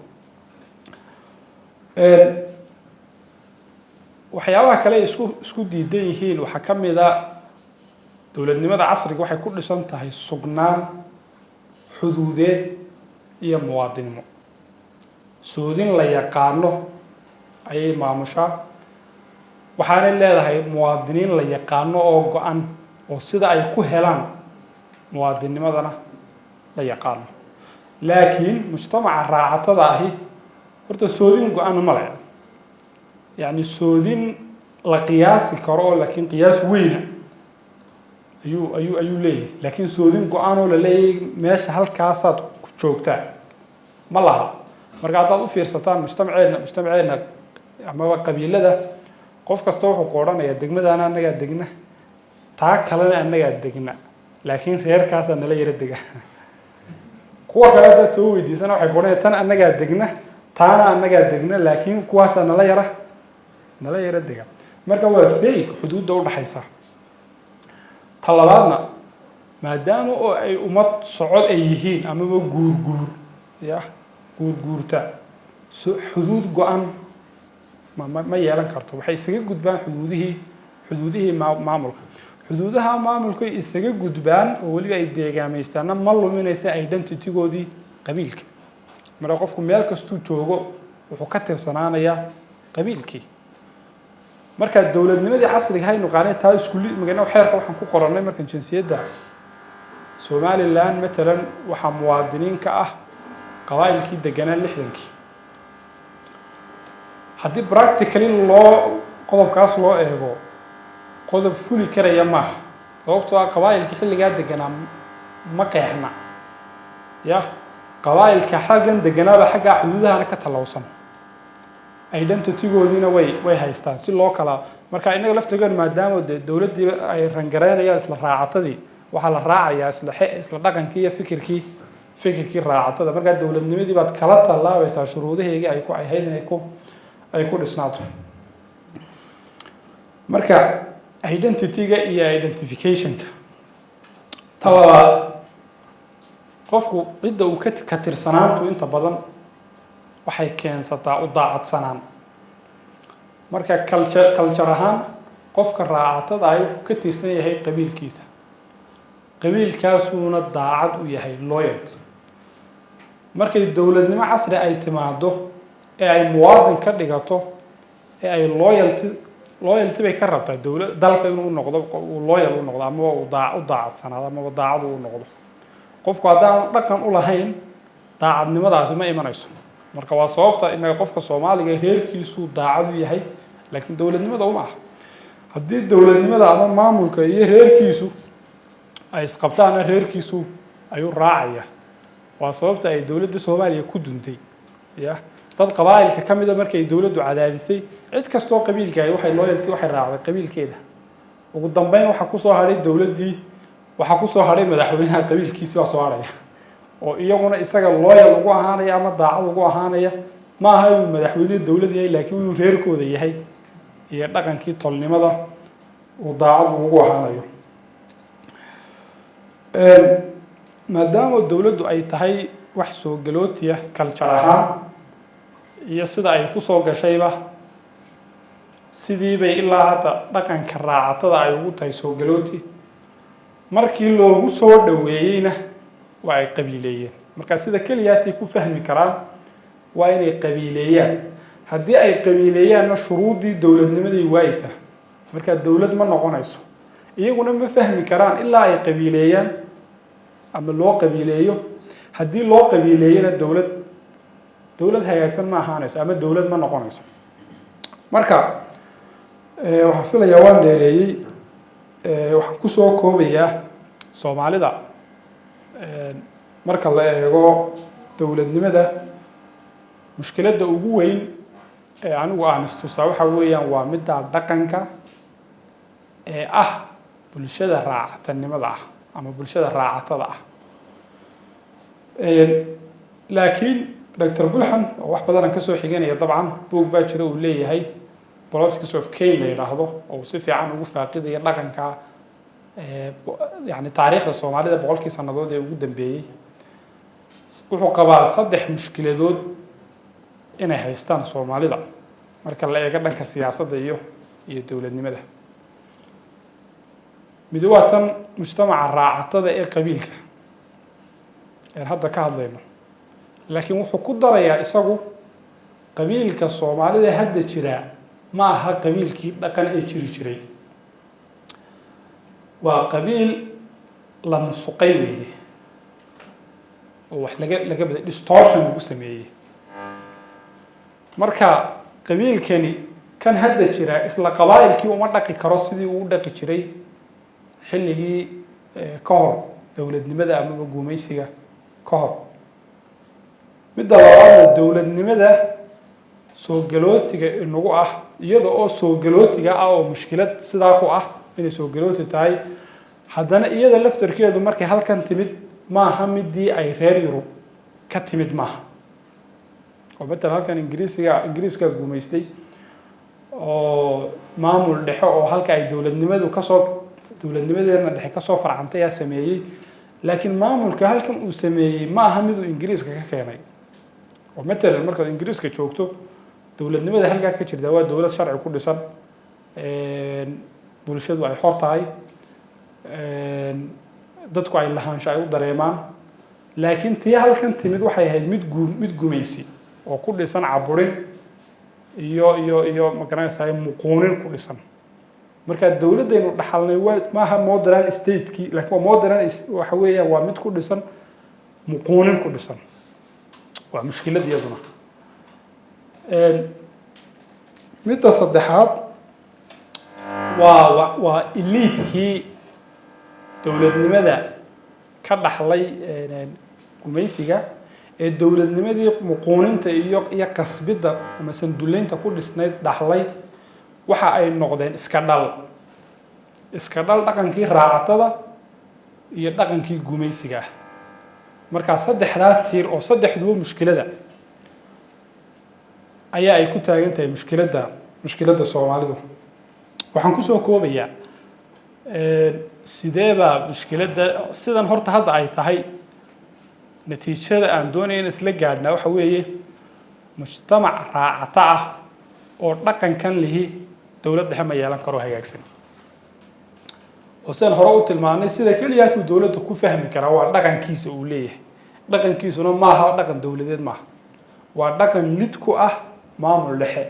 waxyaabaha kale isku diidan yihiin waxaa ka mid ah dawladnimada casriga waxay ku dhisan tahay sugnaan xuduudeed iyo muwaadinimo soodin la yaqaano ayay maamushaa waxaanay leedahay muwaadiniin la yaqaano oo go-an oo sida ay ku helaan muwaadinimadana la yaqaano laakiin mujtamaca raacatada ahi horta soodin go-an ma leh yani soodin la qiyaasi karo laakiin qiyaas weyn ayuu leeyahay laakiin soodin go-an oo la leeyahay meesha halkaasaad ku joogtaa ma laha marka haddaad u fiirsataan mujtamaceena ama qabiilada qof kasta wuxuu ku odhanayaa degmadana annagaa degna taa kalena annagaa degna laakiin reerkaasaa nala yara dega kuwa kale haddaad soo weydiisana waxay ku odhanaya tan annagaa degna taana annagaa degna laakiin kuwaasaa nala yara dega marka waa fake xuduudda u dhaxaysa ta labaadna maadaama oo ay ummad socod ay yihiin amaba guurguurta xuduud go-an ma yeelan karto waxay isaga gudbaan xuduudihii maamulka xuduudaha maamulka isaga gudbaan oo waliba ay deegaamaystaan ma luminaysa identity-goodii qabiilka marka qofku meel kastuu joogo wuxuu ka tirsanaanayaa qabiilkii marka dowladnimadii casriga haynu qaanay taa isku magana xeerka waxaan ku qorannay markan jinsiyadda Somaliland مثلا waxa muwaadiniin ka ah qabaa'ilkii deganaa 60kii haddii practically loo qodobkaas loo eego qodob fuli karaya maaha sababtoo ah qabaa'ilkii xilligaa deganaa ma qeexna ya qabaa'ilka xaggan deganaaba xagga xuduudahana ka talowsan identity-goodiina way haystaan si loo kala marka inaga laftigood maadaama dowladdii ay rangareynayaan isla raacatadii waxa la raacayaa isla dhaqankii iyo fikirkii raacatada marka dowladnimadii baad kala talaabaysaa shuruudaheedii ay ku ahayd inay ku dhisnaato marka identity-ga iyo identification-ka talabaad qofku cidda uu ka tirsanaantu inta badan waxay keensataa u daacadsanaan marka culture ahaan qofka raacatada ay ka tirsan yahay qabiilkiisa qabiilkaasuuna daacad u yahay loyalty markay dowladnimo casri ay timaado ee ay muwaadin ka dhigato ee ay loyalty bay ka rabtaa dalka inuu noqdo uu loyal u noqdo ama uu daacadsanaado ama daacad u noqdo qofku haddaan dhaqan u lahayn daacadnimadaasi ma imanayso marka waa sababta in qofka Soomaaliga reerkiisu daacad u yahay laakiin dowladnimada uma aha haddii dowladnimada ama maamulka iyo reerkiisu ay isqabtaan reerkiisu ayuu raacaya waa sababta ay dowladda Soomaaliya ku duntay ya dad qabaa'ilka kamida markay dowladdu cadaadisay cid kastoo qabiilka ay waxay raacday qabiilkeeda ugu dambeyn waxa ku soo haray dowladdii waxa ku soo haray madaxweynaha qabiilkiisa waa soo haraya oo iyaguna isaga loyal ugu ahaanaya ama daacad ugu ahaanaya ma aha inuu madaxweyne dowladda yahay laakiin inuu reerkooda yahay iyo dhaqankii tolnimada uu daacad ugu ahaanayo maadaama dowladdu ay tahay wax soo galootiya culture ahaan iyo sida ay ku soo gashayba sidii bay ilaa hadda dhaqanka raacatada ay ugu tahay soo galooti markii loogu soo dhaweeyeyna waa ay qabiileeyeen marka sida kaliyaatay ku fahmi karaan waa inay qabiileeyaan haddii ay qabiileeyaanna shuruudii dowladnimadii waaysa marka dowlad ma noqonayso iyaguna ma fahmi karaan ilaa ay qabiileeyaan ama loo qabiileeyo haddii loo qabiileeyana dowlad hagaagsan ma ahaanayso ama dowlad ma noqonayso marka waxaan filayaa waan dheereeyey waxaan ku soo koobayaa Soomaalida marka la eego dowladnimada mushkiladda ugu weyn ee anigu aan istusaa waxa weeyaan waa midda dhaqanka ee bulshada raacatanimada ama bulshada raacatada laakiin Dr. Bulhan wax badan ka soo xiganaya dabcan buug baa jira uu leeyahay Politics of Kane la yiraahdo oo si fiican ugu faaqiidaya dhaqanka يعني taariikhda Soomaalida boqolkii sanadood ee ugu dambeeyay wuxuu qabaa 3 mushkiladood inay haystaan Soomaalida marka la eego dhanka siyaasadda iyo dowladnimada mid waa tan mujtamaca raacatada ee qabiilka ee hadda ka hadlayno laakiin wuxuu ku darayaa isagu qabiilka Soomaalida hadda jira ma aha qabiilkii dhaqan ee jiri jiray waa qabiil la musuqay weeye oo wax laga bada distortion lagu sameeyey marka qabiilkani kan hadda jira isla qabaa'ilkii uma dhaqi karo sidii uu dhaqi jiray xilligii ka hor dowladnimada ama gumaysiga ka hor midda labaad dowladnimada soo galootiga inagu iyada oo soo galootiga oo mushkilad sidaa ku inay soo galooti tahay haddana iyada laftarkeedu markay halkan timid maaha midii ay reer Yurub ka timid maaha oo bedel halkan ingiriiska guumaystay oo maamul dhexe oo halka ay dowladnimadeena dhexe ka soo farcantay ayaa sameeyay laakiin maamulka halkan uu sameeyay maaha mid uu ingiriiska ka keenay oo bedel marka ingiriiska joogto dowladnimada halka ka jirta waa dowlad sharci ku dhisan bulshadu ay xor tahay dadku ay lahaansho ay u dareemaan laakiin tii halkan timid waxay ahayd mid gumaysi oo ku dhisan caburin iyo magaranaysaa muquunin ku dhisan marka dawladdeenu dhaxalnay maaha modern state-kii laakiin waa modern waxa weeyaan waa mid ku dhisan muquunin ku dhisan waa mushkilad iyaduna midda saddexaad waa eliitkii dowladnimada ka dhaxlay gumaysiga ee dowladnimadii muquuninta iyo kasbidda ama sanduleynta ku dhisnayd dhaxlay waxa ay noqdeen iska dhal dhaqankii raacatada iyo dhaqankii gumaysiga ah markaa saddexdaa tiir oo saddexduba mushkilada ayaa ay ku taagan tahay mushkiladda Soomaalidu waxaan ku soo koobayaa sideeba mushkiladda sidan horta hadda ay tahay natiijada aan doonayo in isla gaadhna waxa weeye mujtamac raacata ah oo dhaqankan lihi dawlad dhexe ma yeelan karo hagaagsan oo sidaan hore u tilmaanay sida keliya tuu dawladda ku fahmi karaa waa dhaqankiisa uu leeyahay dhaqankiisuna maaha dhaqan dawladeed maaha waa dhaqan lid ku ah maamul dhexe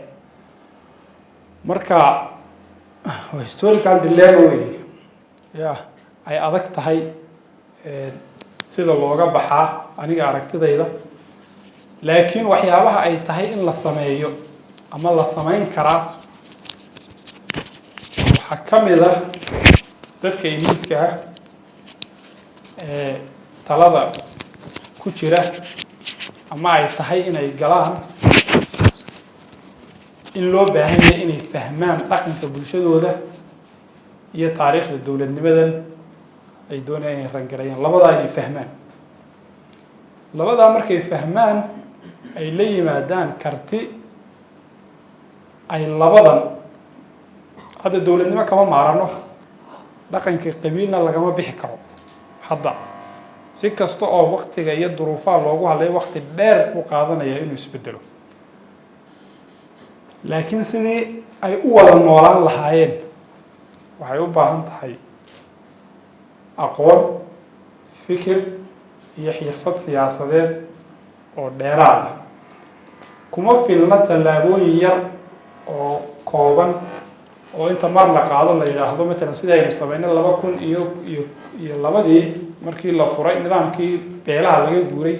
marka historical dilemma weeye ay adag tahay sida looga baxaa aniga aragtidayda laakiin waxyaabaha ay tahay in la sameeyo ama la samayn karaa waxaa ka mid ah dadka eliidka ah talada ku jira ama ay tahay inay galaan in loo baahan yahay inay fahmaan dhaqanka bulshadooda iyo taariikhda dowladnimadan ay doonayaan inay rangarayaan labadaa inay fahmaan labadaa markay fahmaan ay la yimaadaan karti ay labadan hadda dowladnimo kama maarano dhaqanka qabiilna lagama bixi karo hadda si kasta oo waqtiga iyo duruufaha loogu hadlay waqti dheer u qaadanaya inuu isbedelo laakiin sidii ay u wada noolaan lahaayeen waxay u baahan tahay aqoon fikir iyo xirfad siyaasadeed oo dheeraad ah kuma filna tallaabooyin yar oo kooban oo inta mar la qaado la yidhaahdo matalan sida aynu samaynay 2002 markii la furay nidaamkii beelaha laga guuray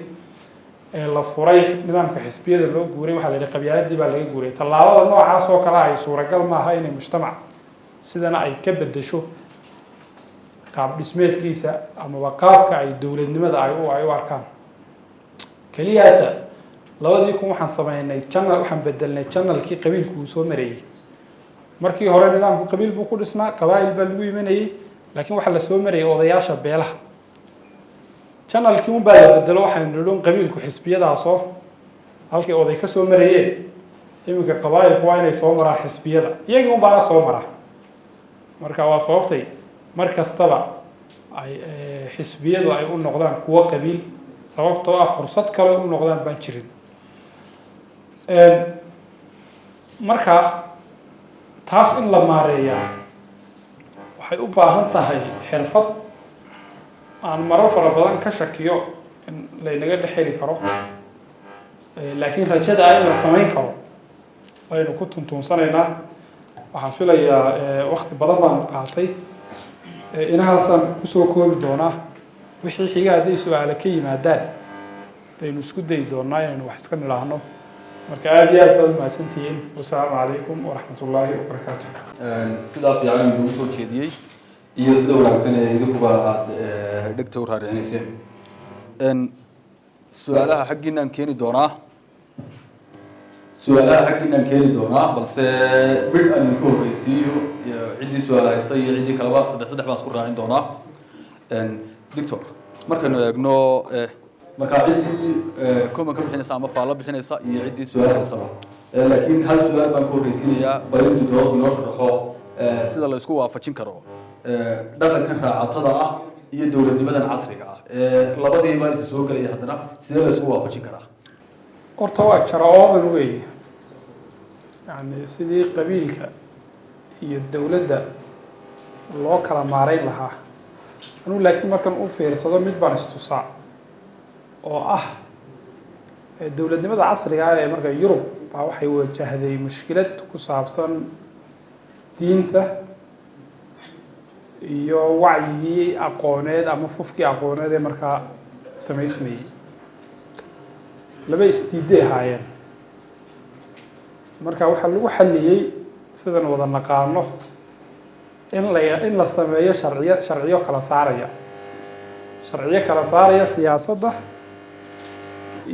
ee la furay nidaamka xisbiyada loo guuray waxa la yidhi qabyaaladii baa laga guuray tallaabada noocaas oo kale ay suuragal maaha inay mujtamac sidana ay ka bedesho qaab dhismeedkiisa ama qaabka ay dowladnimada ay u arkaan kaliyaata 2000 waxaan sameynay channel waxaan bedelnay channelkii qabiilku soo mareeyay markii hore nidaamku qabiil buu ku dhisnaa qabaa'il baa lagu imanayay laakiin waxa la soo marayay odayaasha beelaha channelkii un baa la bedelo waxaan nidhoon qabiilku xisbiyadaasoo halkii oday ka soo marayeen iminka qabaa'ilku waa inay soo maraan xisbiyada iyagii un baana soo maraa marka waa sababtay mar kastaba ay xisbiyadu ay u noqdaan kuwo qabiil sababtoo ah fursad kale u noqdaan baan jirin marka taas in la maareeyaa waxay u baahan tahay xirfad aan marar fara badan ka shakiyo in laynaga dhex heli karo laakiin rajada in la samayn karo aynu ku tuntuunsanaynaa waxaan filayaa waqti badan baan qaatay inahaasaan kusoo koobi doonaa wixii xiga hadday su-aale ka yimaadaan baynu isku dayi doonaa inaynu wax iska nidhaahno marka aad iyo aad baad mahadsantihiin wasalaamu calaykum waraxmat ullaahi wabarakaatu sidaa fiican idinku soo jeediyey iyo sida wanaagsan ee idinkuba aad dhegta u raaricinayseen su-aalaha xaggiinaan keeni doonaa balse mid aan idinku horreysiiyo ciddii su-aala haysta iyo ciddii kaleba saddex baan isku raacin doonaa doctor markaynu eegno markaa ciddii comment ka bixinaysa ama faallo bixinaysa iyo ciddii su-aal haysaba laakiin hal su-aal baan ku horreysiinayaa bal in doctoradu inoo sharaxo sida la isku waafajin karo dhaqankan raacatada ah iyo dowladnimadan casriga ah labadiiba isa soo gelaya haddana sidee la isku waafajin karaa horta waa jara-oodan weeye yani sidii qabiilka iyo dowladda loo kala maarayn lahaa anuu laakiin markan u fiirsado mid baan istusaa oo ah dowladnimada casriga ah ee marka Yurub baa waxay wajahday mushkilad ku saabsan diinta iyo wacyigii aqooneed ama fufkii aqooneed ee markaa samaysmayay laba isdiiday haayeen marka waxaa lagu xalliyey sidan wada naqaano in la sameeyo sharciyo kala saaraya siyaasadda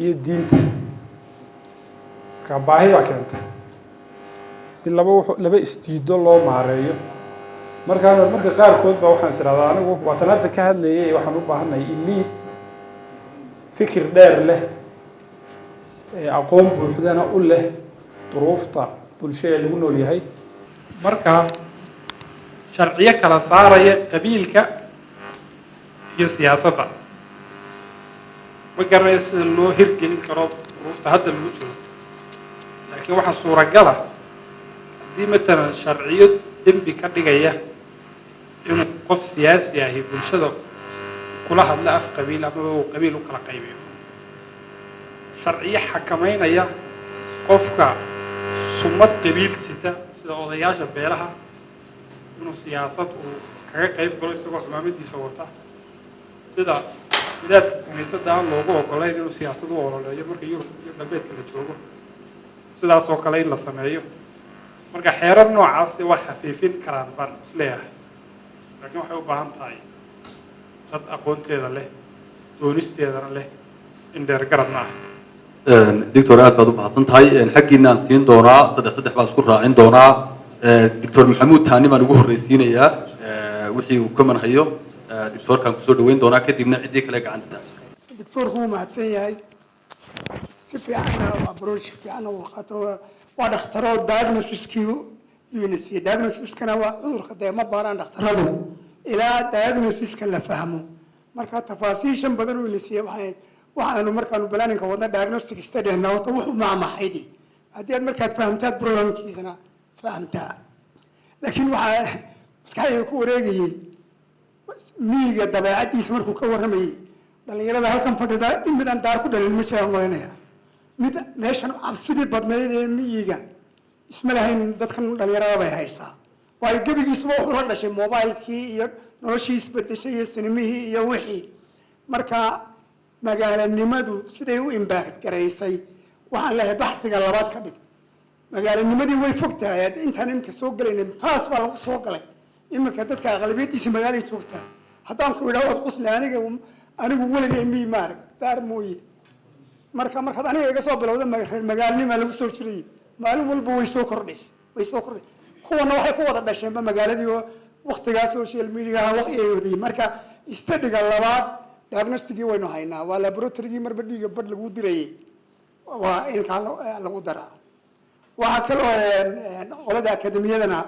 iyo diinta marka baahi baa keentay si laba isdiido loo maareeyo marka qaarkood baa waxaan isiraahdaa anigu waatan hadda ka hadlayay waxaan u baahanahay elite fikir dheer leh aqoon buuxdana u leh duruufta bulshada lagu nool yahay marka sharciyo kala saaraya qabiilka iyo siyaasadda ma garanayo sida loo hirgelin karo duruufta hadda lagu jiro laakiin waxaa suuragala haddii matalan sharciyo dembi ka dhigaya inuu qof siyaasi ahi bulshada kula hadla af qabiil ama uu qabiil u kala qaybiyo sharciyo xakameynaya qofka sumad qabiil sita sida odayaasha beelaha inuu siyaasad uu kaga qayb galo isagoo xumaamadiisa wata sida bilaadka kaniisadda aan loogu ogolayn inuu siyaasad u ololeeyo marka Yurub iyo galbeedka la joogo sidaas oo kale in la sameeyo marka xeerar noocaas way xafiifin karaan baan isleeyahay laakiin waxay u baahan tahay dad aqoonteeda leh doonisteedana leh in dheer garadna ah دكتور aad baad u mahadsan tahay xaqiina aan siin doonaa saddex baan isku raacin doonaa دكتور محمود taani baan ugu horeysiinayaa wixii uu ka manhayo دكتورkan kusoo dhaweyn doonaa kadibna cidii kale gacanta دكتورku wuu mahadsan yahay si fiican approach fiican uu qaato waa dhaqtaro diagnosis-kii UNC diagnosis-kana waa cudurka deema baaraan dhaqtaradu ilaa diagnosis-ka la fahmo marka tafaasiishan badan uu UNC waxaanu markaanu planning-ka wadna diagnostic study nawta wuxuu maamaxaydi haddii aad markaad fahamtaad programkiisana fahamtaa laakiin waxaa maskaxdayda ku wareegayay miyiga dabeecadiisa markuu ka warramayay dhalinyarada halkan fadhida in midaan daar ku dhalin ma jiraan marinaya mid meeshan cabsidii badnayd ee miyiga isma lahayn dadkan dhalinyarada bay haysaa waayo gebigiisuba wuxuu la dhashay mobilekii iyo noloshii isbedeshay iyo sinimihii iyo wixii marka magaalanimadu siday u impact garaysay waxaan leeyahay baxsiga labaad ka dhig magaalanimadii way fog tahay intaan iminka soo galaynin faas baa lagu soo galay iminka dadka aqlabiyadiisa magaalay joogtaa haddaan ku idhaahdo qusle anigu weligay miyi maarag daar mooye markaad aniga iga soo bilowda magaalnima lagu soo jirayay maalin walba way soo kordhis kuwana waxay ku wada dhasheenba magaaladii oo waqtigaa social mediaha waqtigeedii marka studiga labaad diagnosticii waynu haynaa waa laboratorygii marba dhiiga badh lagu dirayay waa inkaa lagu daraa waxaa kaloo qolada akademiyadana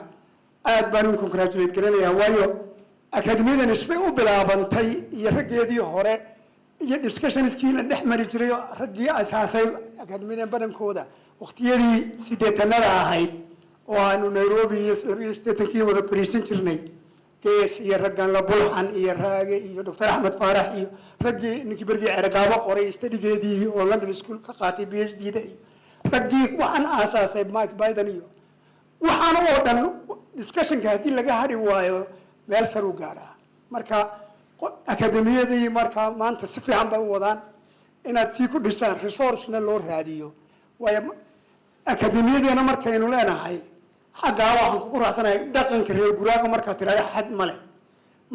aad baan u congratulate garanayaa waayo akademiyadan isbay u bilaabantay iyo raggeedii hore iyo discussionskii la dhex mari jiray raggii asaasay akademiyadan badankooda waqtiyadii 80-nada ahayd oo aanu Nairobi iyo 80-kii wada fariisan jirnay gees iyo raggan la bulxan iyo raage iyo Dr. Ahmed Faarax iyo raggii ninkii bergii ergaabo qoray studigeedii oo London School ka qaatay PhD-da raggii waxaan aasaasay Mike Biden iyo waxaan oo dhan discussionka haddii laga hadhi waayo meel sare u gaaraa marka akademiyadii marka maanta si fiican bay u wadaan inaad sii ku dhisaan resource-na loo raadiyo waayo akademiyadeena markaynu leenahay xaggaa waxaan ku raacsanahay dhaqanka reer guraaga markaad tiraahdo xad male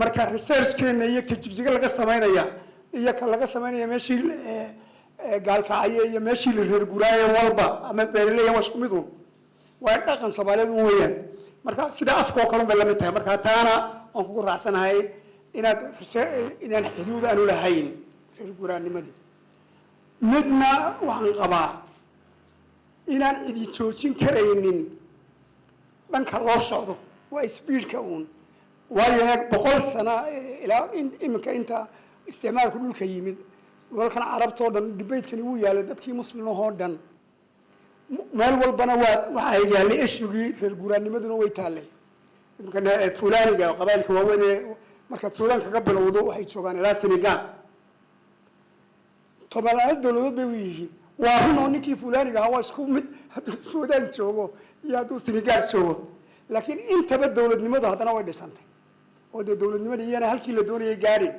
marka research-keena iyo ka jigjiga laga samaynaya iyo ka laga samaynaya meeshii gaalkacyo iyo meeshii la reer guraayo walba ama beeraleyda waa isku mid un waa dhaqan Soomaaliyeed u weeyaan marka sida afkoo kale bay la mid tahay marka taana aan ku raacsanahay inaan xuduud aanu lahayn reer guraanimadii midna waxaan qabaa inaan cidi joojin karaynin dhanka loo socdo waa speedka uun waayo 100 sano ilaa iminka inta isticmaalku dhulka yimid walkan carabtoo dhan debatekani wuu yaalay dadkii muslimahoo dhan meel walbana waxaa yaalay ishugii reer guraanimaduna way taallay iminka fulaaniga qabailka waaweyn markaad suudaan kaga bilowdo waxay joogaan ilaa senegal tobanaad dowladood bay u yihiin waa run oo ninkii fulaaniga ahaa waa isku mid hadduu suudaan joogo iyo hadduu senegal joogo laakiin intaba dowladnimadu haddana way dhisantay oo dee dowladnimadii iyana halkii la doonayay gaadhin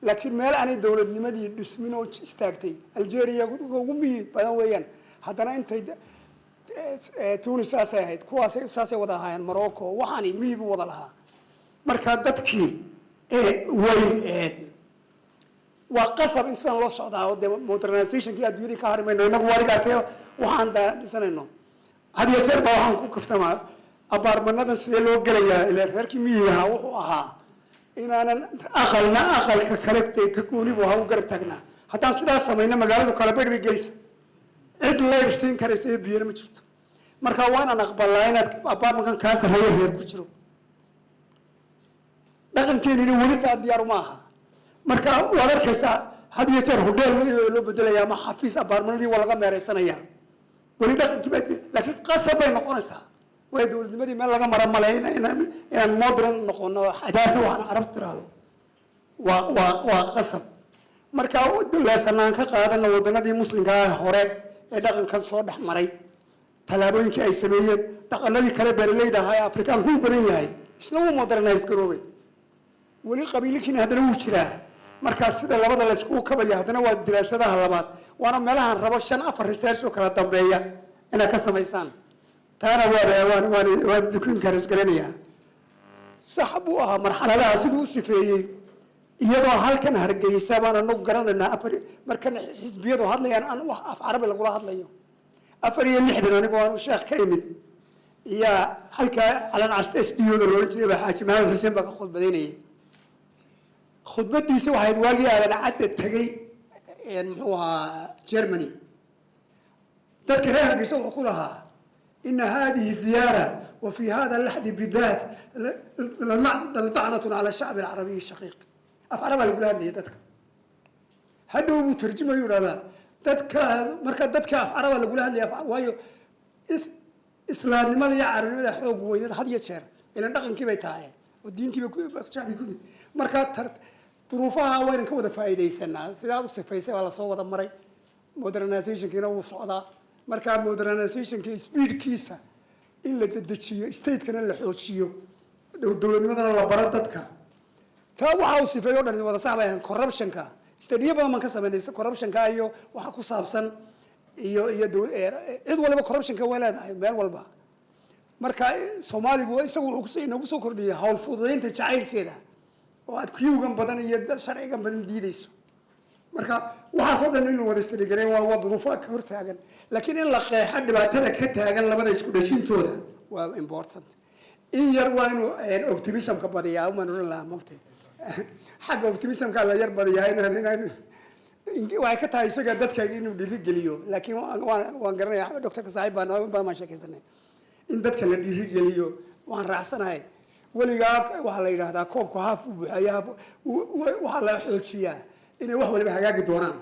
laakiin meel aanay dowladnimadii dhismin oo istaagtay algeria ugu miyi badan weeyaan haddana intay tunis saasay ahayd kuwaas saasay wada ahaayeen morocco waxaani miyibu wada lahaa marka dadkii way waa qasab in sidan loo socdaa oo dee modernizationkii adduunyadii ka harimayno inagu warigaatee waxaan dhisanayno had iyo jeer baa waxaan ku kaftamaa abaarmanadan sidee loo gelayaa ilaa reerkii miyigaha wuxuu ahaa inaanan aqalna aqalka kale ka goonibu ahaa u garab taagnaa haddaan sidaas samayno magaaladu kala bedh bay gelaysa cid leyrsiin karaysa iyo biyana ma jirto marka waa inaan aqbalnaa inaad abaarmankan kaa sarreeyo reer ku jiro dhaqankeenina weli taa diyaaru ma aha marka waad arkaysaa had iyo jeer hodheel loo bedelayaa ama xafiis abaarmanadii waa laga meeraysanaya weli dhaqankii laakiin qasab bay noqonaysaa way dowladnimadii meel laga mara male inaan modern noqono xadaafo waxaan carabta tiraahdo waa qasab marka leesanaan ka qaadana wadanadii muslimka hore ee dhaqankan soo dhex maray tallaabooyinkii ay sameeyeen dhaqanadii kale beeraleyda ahaa ee afrikaanku u badan yahay isna wuu modernize garoobay weli qabiilikiina haddana wuu jiraa markaa sida labada la iskugu kabaya haddana waa diraasadaha labaad waana meelahan rabo 5-4 research oo kala dambeeya inaad ka samaysaan taana waan dukin karash garanayaa sax buu ahaa marxaladaha siduu u sifeeyey iyadoo halkan hargeysa baan anagu garanaynaa markan xisbiyadu hadlayaan aan wax af carabi lagula hadlayo 4 anigu waan sheekh ka imid iyo halka calan casta SDO-da loo jiray baa xaaji maxamed xuseen baa ka khudbadaynayay khudbadiisa waxayd waagii aadan cadda tagay muxuu ahaa Germany dadka reer hargeysa wuxuu ku lahaa إن هذه الزيارة وفي هذا اللحد بالذات لطعنة على الشعب العربي الشقيق أفعل ما يقول هذه دتك هذا هو ترجمة يقول هذا دتك مركز دتك أفعل ما يقول هذه وهي إسلام لماذا يعرف ماذا حقوق وين هذا يشير إلى نقل كيف يتعايا والدين كيف الشعب يقول مركز ظروفها وين كودا فائدة السنة سيدات الصفيسة ولا صوت مري modernization كنا وصعدا marka modernizationka speedkiisa in la dedejiyo state-kana la xoojiyo dowladnimadana la baro dadka taa waxa uu sifeeyo dhan wada saabay corruptionka stadiyo badan ka sameeyay corruptionka iyo waxa ku saabsan iyo cid walba corruptionka way leedahay meel walba marka Soomaaligu isagu wuxuu inagu soo kordhiyay hawl fududeynta jacaylkeeda oo aad kuyugan badan iyo sharcigan badan diidayso marka waxa soo dhan inuu wada istirigalay waa duruufo ka hor taagan laakiin in la qeexo dhibaatada ka taagan labada isku dhashintooda waa important in yar waa inuu optimism ka badiyaa uma noqon laha moqtay xagga optimism ka la yar badiyaa in waa ka tahay isaga dadka inuu dhiirigeliyo laakiin waan garanayaa doctor saaxiib baan ma sheekaysanay in dadka la dhiirigeliyo waan raacsanahay waligaa waxa la yiraahdaa koobka haaf u buuxaya waxa la xoojiyaa inay wax waliba hagaagi doonaan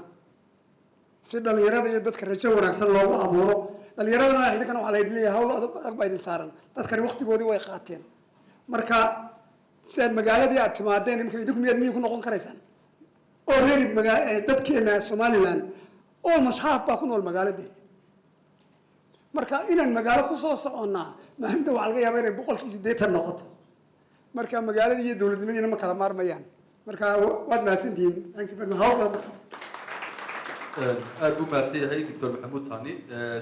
si dhalinyarada iyo dadka rajo wanaagsan loogu abuuro dhalinyarada idinkana waxa la leeyahay hawl adag baa idin saaran dadkani waqtigoodii way qaateen marka sida magaaladii aad timaadeen idinku miyaad ku noqon karaysaan already dadkeena Somaliland almost half baa ku nool magaaladii marka inaan magaalo ku soo soconnaa maalinta waxa laga yaabaa inay 80% noqoto marka magaaladii iyo dowladnimadiina ma kala maarmayaan marka waad maasantiin thank you very much aad u maadsanyahay Dr. Maxamuud Thani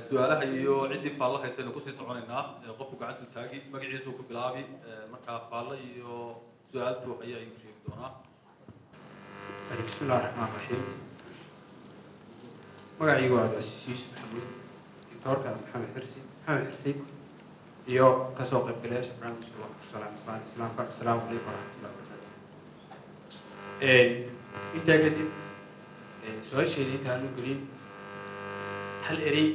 su'aalaha iyo cidii faalla haysan ku sii soconaynaa qofku gacanta taagi magaciisa ku bilaabi marka faalla iyo su'aaltu ayaa igu sheegi doonaa bismillahir rahmanir rahiim magacaygu waa Asiis Maxamuud Dr. Maxamed Xirsi iyo ka soo qaybgalayaasha barnaamijka Islaamka Assalaamu alaykum warahmatullahi wabarakatuh inta kadib سؤال intaan u gelin hal erey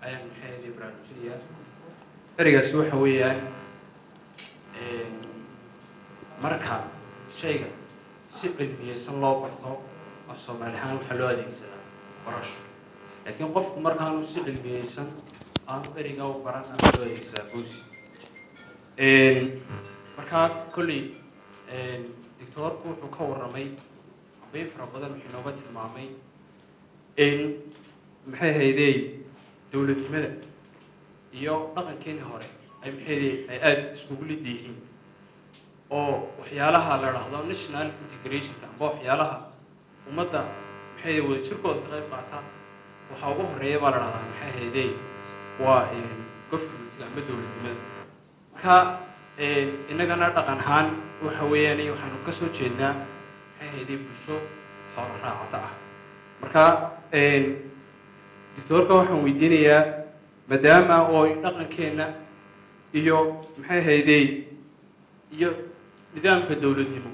ayaan maxay barnaamijyada ereygaas waxa weeyaan marka shayga si cilmiyeysan loo barto af Soomaali ahaan waxa loo adeegsadaa barasho laakiin qofku markaan si cilmiyeysan aan ereyga u baran aan loo adeegsadaa bulsi marka kulli doctorku wuxuu ka warramay bay fara badan wuxuu nooga tilmaamay in maxay hayday dowladnimada iyo dhaqankeennii hore ay aada iskugu lid yihiin oo waxyaalaha la dhahdo national integrationka amba waxyaalaha ummadda maxay wadajirkooda ka qayb qaata waxaa ugu horreeya baa la dhahdaa maxay hayday waa government amba dowladnimada marka innagana dhaqan ahaan waxa weeyaan waxaanu ka soo jeednaa maxay hayday bulsho xoolo raacata ah marka doctorka waxaan weydiinayaa maadaama oo dhaqankeenna iyo maxay hayday iyo nidaamka dowladnimo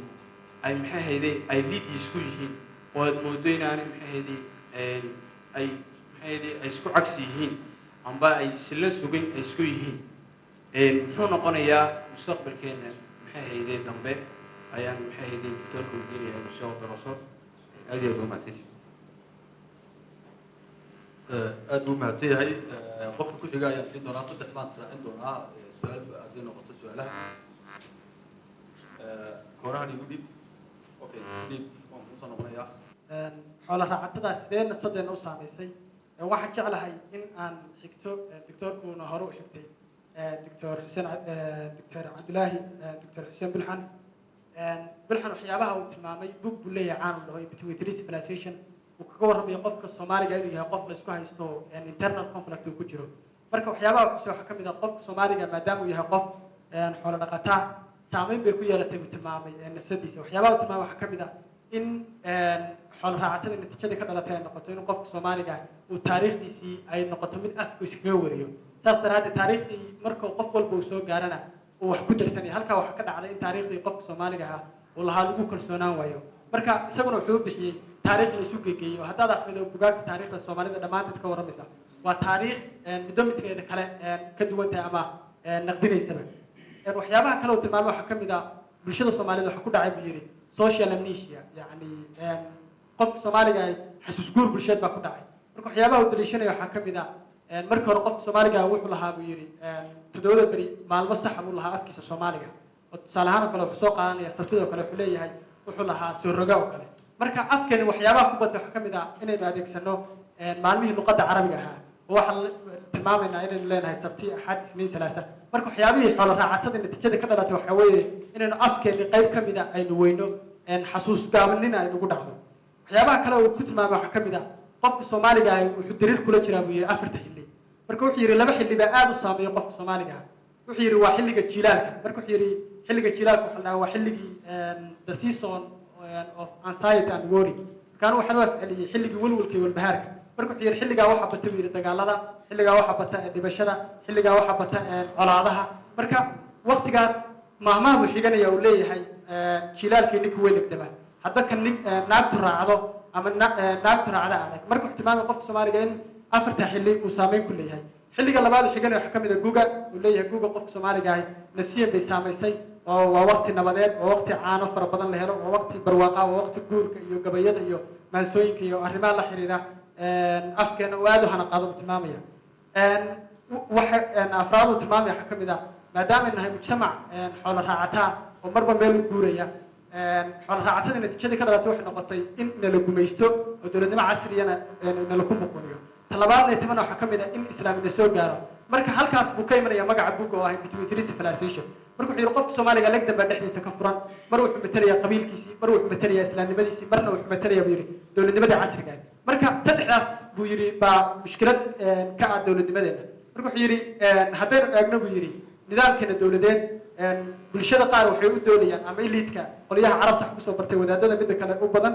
ay maxay hayday ay lidii isku yihiin oo aad moodo inaanay maxay hayday ay maxay hayday ay isku cagsi yihiin amba ay sila sugan ay isku yihiin muxuu noqonayaa mustaqbalkeena maxay hayday dambe ayaan maxay hayday doctorka weydiinayaa inuu soo daraso aad iyo aad u mahadsantihiin aad buu mahadsan yahay qofka ku xiga ayaan siin doonaa 3 baan raacin doonaa su'aal haddii noqoto su'aalaha korahan igu dhib okay dhib waan ku soo noqonayaa xoolo raacatadaa sidee nafsadeena u saamaysay waxaan jeclahay in aan xigto doctorkuuna hore u xigtay doctor cabdilaahi doctor xuseen bulxan waxyaabaha uu tilmaamay bug buu leeyahay caan u dhaho between three civilization uu kaga warramayo qofka soomaaliga inuu yahay qof la isku haysto internal conflict uu ku jiro marka waxyaabaha waxaa ka mid ah qofka soomaaliga maadaama uu yahay qof xoolo dhaqataa saameyn bay ku yeelatay uu tilmaamay nafsadiisa waxyaabaha uu tilmaamay waxaa ka mid ah in xoolo raacatada natiijadii ka dhalatay ay noqoto in qofka soomaaliga uu taariikhdiisii ay noqoto mid afku iskaga wariyo saas daraaddeed taariikhdii markuu qof walba uu soo gaarana uu wax ku darsanaya halkaa waxaa ka dhacday in taariikhdii qofka soomaaliga ah uu lahaa lagu kalsoonaan waayo marka isaguna wuxuu u bixiyey taariikh la isu geegeeyo haddaad akhrido bugaagta taariikhda soomaalida dhammaanteed ka warramaysa waa taariikh middo midkeeda kale ka duwan tahay ama naqdinaysaba waxyaabaha kale uu tilmaamay waxaa ka mid ah bulshada soomaalida waxa ku dhacay buu yidhi social amnesia yacni qofka soomaaliga ay xasuus guur bulsheed baa ku dhacay marka waxyaabaha uu daliishanaya waxaa ka mid ah markii hore qofka soomaaliga wuxuu lahaa buu yidhi 7 beri maalmo saxa buu lahaa afkiisa soomaaliga oo tusaale ahaan oo kale wuxuu soo qaadanaya sabtidoo kale wuxuu leeyahay wuxuu lahaa soo roga oo kale marka afkeeni waxyaabaha ku badda waxaa ka mid ah inaynu adeegsano maalmihii luqadda carabiga ahaa oo waxaan tilmaamaynaa inaynu leenahay sabti axad isniin salaasa marka waxyaabihii xoolo raacatada natiijada ka dhalatay waxaa weeye inaynu afkeeni qayb ka mid a aynu weyno xasuus gaabanina aynugu dhacdo waxyaabaha kale uu ku tilmaamay waxaa ka mid ah qofka soomaaliga ah wuxuu diriir kula jiraa buu yidhi 4 xilli marka wuxuu yidhi 2 xilli baa aada u saameeya qofka soomaaliga ah wuxuu yidhi waa xilliga jilaalka marka wuxuu yidhi xilliga jilaalka waxaa dhahaa waa xilligii the season of anxiety and worry markaan waxaan u afceliyey xilligii walwalka iyo walbahaarka marka wuxuu yidhi xilligaa waxaa bata buu yidhi dagaalada xilligaa waxaa bata dhibashada xilligaa waxaa bata colaadaha marka waqtigaas maahmaha buu xiganaya uu leeyahay jilaalkii ninka way legdamaa hadda kan naagtu raacdo ama naagtu raacda adag marka wuxuu tilmaamay qofka soomaaliga in 4 xilli uu saameyn ku leeyahay xilliga labaad xiganaya waxaa ka mid ah guga uu leeyahay guga qofka soomaaliga ah nafsiyan bay saamaysay oo waa waqti nabadeed oo waqti caano fara badan la helo oo waqti barwaaqa oo waqti guurka iyo gabayada iyo maansooyinka iyo arrimaha la xiriira afkeena oo aad u hana qaado tilmaamaya waxa afraad uu tilmaamaya waxaa ka mid ah maadaama nahay mujtamac xoolo raacataa oo marba meel u guuraya xoolo raacatada natiijadii ka dhalatay waxay noqotay in nala gumaysto oo dowladnimo casriyana nala ku muquniyo talabaadna timana waxaa ka mid ah in islaamina soo gaaro marka halkaas buu ka imanaya magaca buugga oo ahay between three civilization marka wuxuu yidhi qofka soomaaliga legdan baa dhexdiisa ka furan mar wuxuu matelayaa qabiilkiisii mar wuxuu matelayaa islaamnimadiisii marna wuxuu matelayaa buu yidhi dowladnimadii casriga marka saddexdaas buu yidhi baa mushkilad ka ah dowladnimadeena marka wuxuu yidhi haddaynu eegno buu yidhi nidaamkeena dowladeed bulshada qaar waxay u doonayaan ama eliidka qolyaha carabta wax kusoo bartay wadaadada midda kale u badan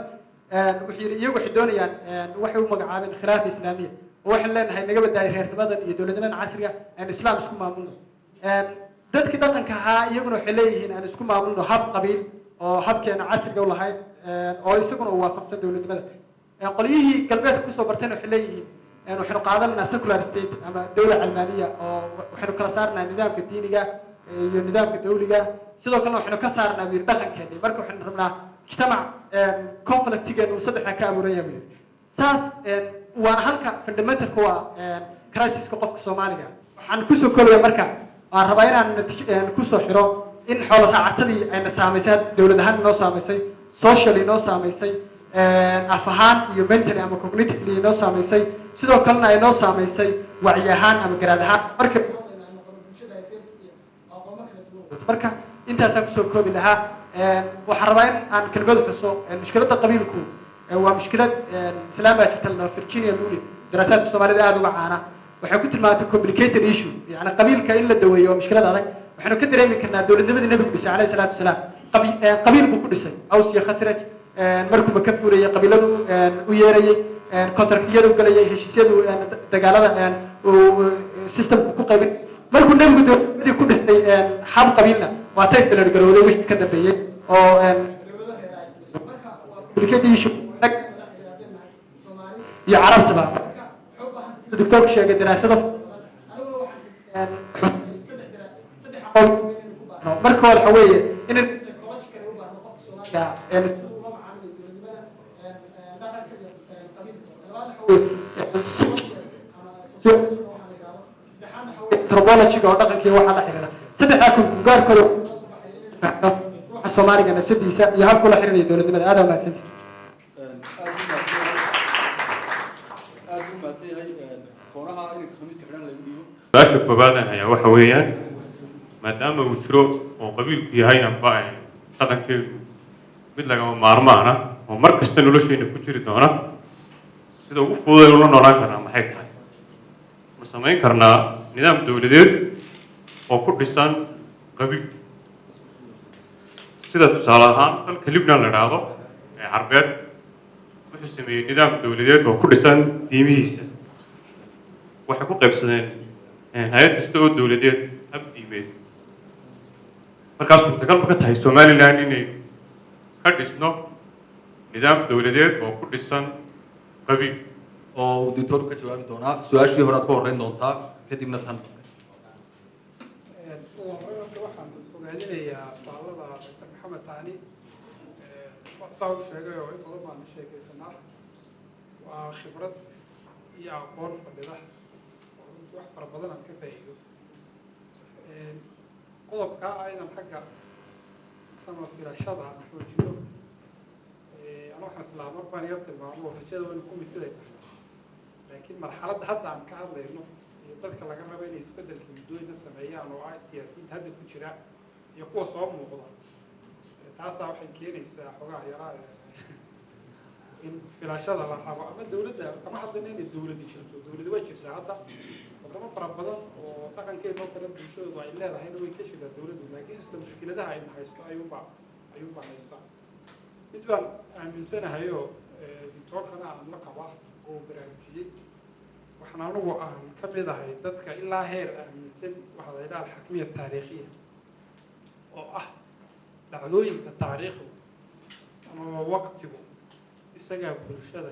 wuxuu yidhi iyagu waxay doonayaan waxay u magacaabeen khilaafa islaamiya oo waxaan leenahay naga badaayo reernimadan iyo dowladnimadan casriga aan islaam isku maamulno dadkii dhaqanka ahaa iyaguna waxay leeyihiin aan isku maamulno hab qabiil oo habkeena casriga u lahayd oo isaguna uu waafaqsan dowladnimada qolyihii galbeedka kusoo bartayna waxay leeyihiin waxaynu qaadananaa secular state ama dowla calmaaniya oo waxaynu kala saarnaa nidaamka diiniga iyo nidaamka dawliga sidoo kalena waxaynu ka saarnaa buu yidhi dhaqankeeni marka waxaynu rabnaa mujtamac conflictigeenu uu saddexdaa ka abuuran yahay buu yidhi saas waana halka fundamentalka waa crisiska qofka soomaaliga waxaan kusoo kolaya marka waan rabaa inaan kusoo xiro in xoolo raacatadii ayna saamaysay dowlad ahaan inoo saamaysay social inoo saamaysay af ahaan iyo mentally ama cognitively inoo saamaysay sidoo kalena ay noo saamaysay wacyi ahaan ama garaad ahaan marka intaasaan kusoo koobi lahaa waxaan rabaa in aan kelmadu xuso mushkiladda qabiilku waa mushkilad islaam baa jirta la Virginia Luli daraasaadka Soomaalida aad uga caana waxay ku tilmaantay complicated issue yani qabiilka in la daweeyo waa mushkilad adag waxaanu ka dareemi karnaa dowladnimadii nabigu dhisay calayhi salaatu wasalaam qabiil buu ku dhisay aws iyo khasraj markuuba ka fuurayay qabiiladu u yeerayay kontraktiyadu galayay heshiisyadu dagaalada systemku ku qaybin markuu nabigu dowladnimadii ku dhisay hab qabiilna waa tay belergarowday wixii ka dambeeyey oo complicated issue iyo carabtaba دكتور شيء دراسته مركو الحوية إن تربولة شيء قاعد كي واحد حيرنا سبع أكون قار كله الصومالي كان سدي يهاب كل حيرنا يدور من هذا ما سنتي su'aasha koobaad ayaa waxa weeyaan maadaama uu jiro oo qabiilku yahay anba dhaqankeedu mid lagama maarmaan ah oo mar kasta nolosheena ku jiri doona sida ugu fudud ee ula noolaan karnaa maxay tahay ma samayn karnaa nidaam dowladeed oo ku dhisan qabiil sida tusaale ahaan dalka Lebanon la yiraahdo ee carbeed wuxuu sameeyay nidaam dowladeed oo ku dhisan diimihiisa waxay ku qaybsadeen hay'ad kasta oo dowladeed hab diimeed markaas suurtagal ma ka tahay Somaliland inay ka dhisno nidaam dowladeed oo ku dhisan qabiil oo uu doctor ka jawaabi doonaa su'aashii hore aad ka horreyn doontaa kadibna tan waxaan ogaadinayaa faallada Dr. Maxamed Taani soo sheegay oo in badan baan sheekaysanaa waa khibrad iyo aqoon fadhida wax fara badan aan ka faa'iido qodobka aydan xagga sama filashada aan xoojiyo أنا waxaan islaa mar baan iga tilmaamo rajada waa ku mitiday laakiin marxaladda hadda aan ka hadlayno iyo dadka laga rabo inay isbedelka muddooyinka sameeyaan oo ay siyaasiyiinta hadda ku jira iyo kuwa soo muuqda taasaa waxay keenaysaa xogaa yaraa in filashada la rabo ama dowladda ama hadda inay dowladda jirto dowladda way jirtaa hadda wadamo fara badan oo dhaqankeeda oo kale bulshadu ay leedahay way ka jirtaa dowladda laakiin isla mushkiladaha ay haysto ayuunba haystaa mid baan aaminsanahay oo doctorkana aan la qaba oo baraarujiyey waxaan anigu aan ka mid ahay dadka ilaa heer aaminsan waxa la yidhaha alxakmiya taariikhiya oo ah dhacdooyinka taariikhdu ama waqtigu isagaa bulshada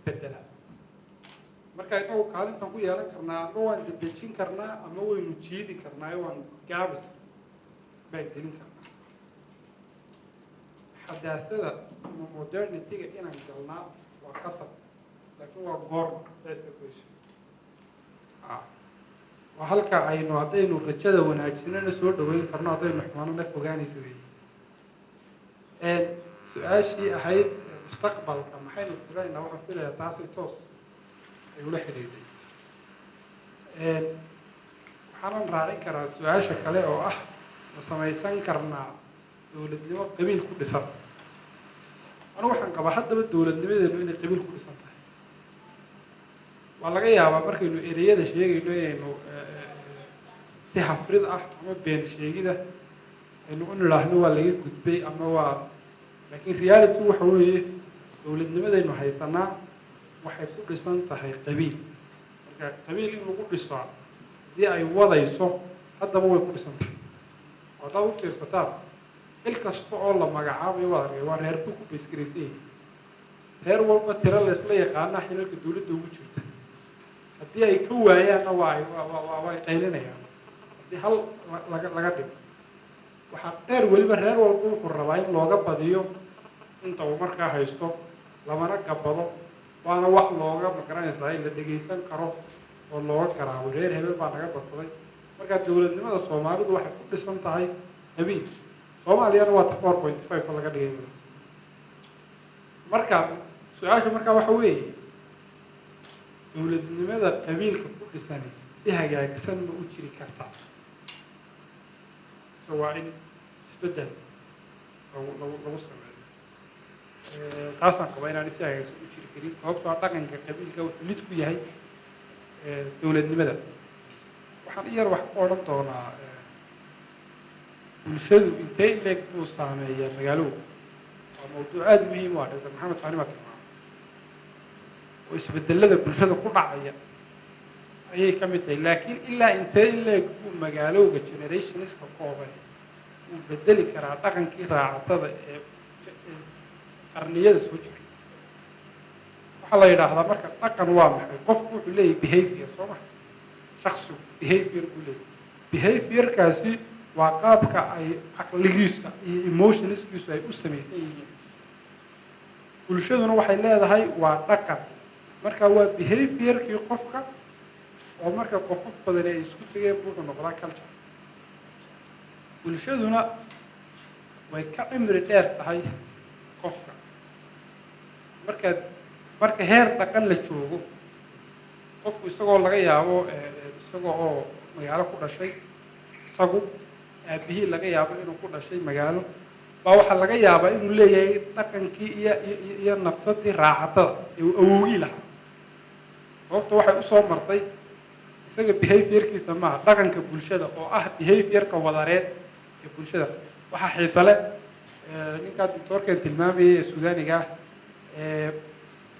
bedela marka inagu kaalintan ku yeelan karnaa ama waan dedejin karnaa ama waynu jiidi karnaa waan gaabis baan gelin karnaa حداثة modernity إن قلنا وقصد لكن وقور that's the question وهلك عينو عطينو الرجال وناجسنا نسول دوين كرنا عطينو حمانا نفوقاني سوي سؤال شيء أحيد مستقبل كما حين نفترين أو حفلة تاسي توس يقول حديدي حالا راعي كرا سؤال شكله أو وسميسان كرنا dowladnimo qabiil ku dhisan anigu waxaan qabaa haddaba dowladnimadeenu inay qabiil ku dhisan tahay waa laga yaabaa markaynu ereyada sheegayno inaynu si hafrid ah ama been sheegida aynu u nidhaahno waa laga gudbay ama waa laakiin reality waxa weeye dowladnimadaynu haysanaa waxay ku dhisan tahay qabiil marka qabiil in lagu dhiso haddii ay wadayso haddaba way ku dhisan tahay haddaad u fiirsataa الكاستو الله مجاعب يواري وارهر بكو بيسكريسي هر والله ترى لسلا يقانا حين الدولة دوجت هدي أي كوايا نواي واي قيلنا يعني هدي هل لقدر وحقير والبرهر والله كرواين لوجا بديو أنت عمر كهيستو لما نكبره وأنا واحد لوجا مكران إسرائيل لدقيسان كرو والله كراورير هم بانك بطلي مركز دولة ما الصومال واحد كل سنة هاي qabiil soomaaliyana waa ta 4.5 oo laga dhigay marka su-aasha markaa waxa weeye dowladnimada qabiilka ku dhisan si hagaagsan ma u jiri kartaa se waa in isbeddel lagu sameeyo taasaan qabaa inaan si hagaagsan u jiri karin sababtoo ah dhaqanka qabiilka wuxuu lid ku yahay dowladnimada waxaan iyar wax ku odhan doonaa bulshadu intee in leeg buu saameeyaa magaalowga waa mawduuc aada muhiim u ah dr maxamed faani baa tilmaamay oo isbedelada bulshada ku dhacaya ayay ka mid tahay laakiin ilaa intee in leeg buu magaalowga generationska kooban uu bedeli karaa dhaqankii raacatada ee qarniyada soo jiray waxaa la yidhaahdaa marka dhaqan waa maxay qofku wuxuu leeyahay behavior soo ma shaksigu behavior buu leeyahay behaviorkaasi waa qaabka ay caqligiisa iyo emotionskiisu ay u samaysan yihiin bulshaduna waxay leedahay waa dhaqan marka waa behaviorkii qofka oo marka qof badan ay isku tegeen buuxu noqdaa culture bulshaduna way ka cimri dheer tahay qofka marka heer dhaqan la joogo qofku isagoo laga yaabo isagoo oo magaalo ku dhashay isagu aabihii laga yaabo inuu ku dhashay magaalo baa waxaa laga yaabaa inuu leeyahay dhaqankii iyo nafsadii raacatada ee uu awoogii lahaa sababta waxay usoo martay isaga behaviorkiisa maaha dhaqanka bulshada oo ah behaviorka wadareed ee bulshada waxaa xiise leh ninkaa doctoorkan tilmaamayay ee suudaaniga ah ee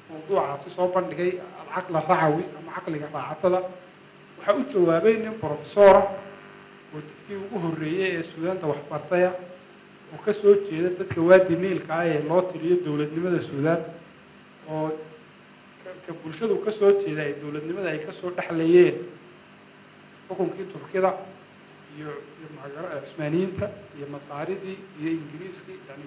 mawduucaasi soo bandhigay alcaqla racawi ama caqliga raacatada waxaa u jawaabay nin professora oo dadkii ugu horreeyey ee suudaanta waxbartaya oo ka soo jeeda dadka waadi niilka ah ee loo tiriyo dowladnimada suudaan oo ka bulshadu ka soo jeeda ay dowladnimada ay kasoo dhexlayeen xukunkii turkida iyo cusmaaniyiinta iyo masaaridii iyo ingiriiskii yani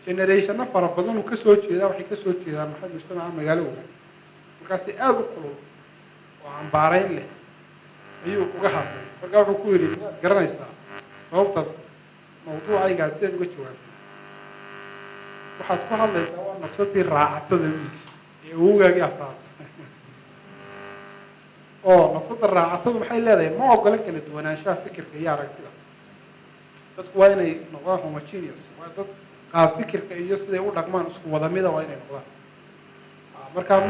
generationna fara badan uu kasoo jeedaa waxay kasoo jeedaan maxay mujtamaca magaalowga markaasi aada u kulul oo cambaareyn leh ayuu uga hadlay markaa wuxuu ku yidhi waad garanaysaa sababta mawduucaygaas sidaad uga jawaabtay waxaad ku hadlaysaa waa nafsadii raacatada ee awowgaagii afraad oo nafsada raacatadu maxay leedahay ma ogola kala duwanaanshaha fikirka iyo aragtida dadku waa inay noqdaan homogeneous waa dad qaab fikirka iyo siday u dhaqmaan isku wada mida waa inay noqdaan markaa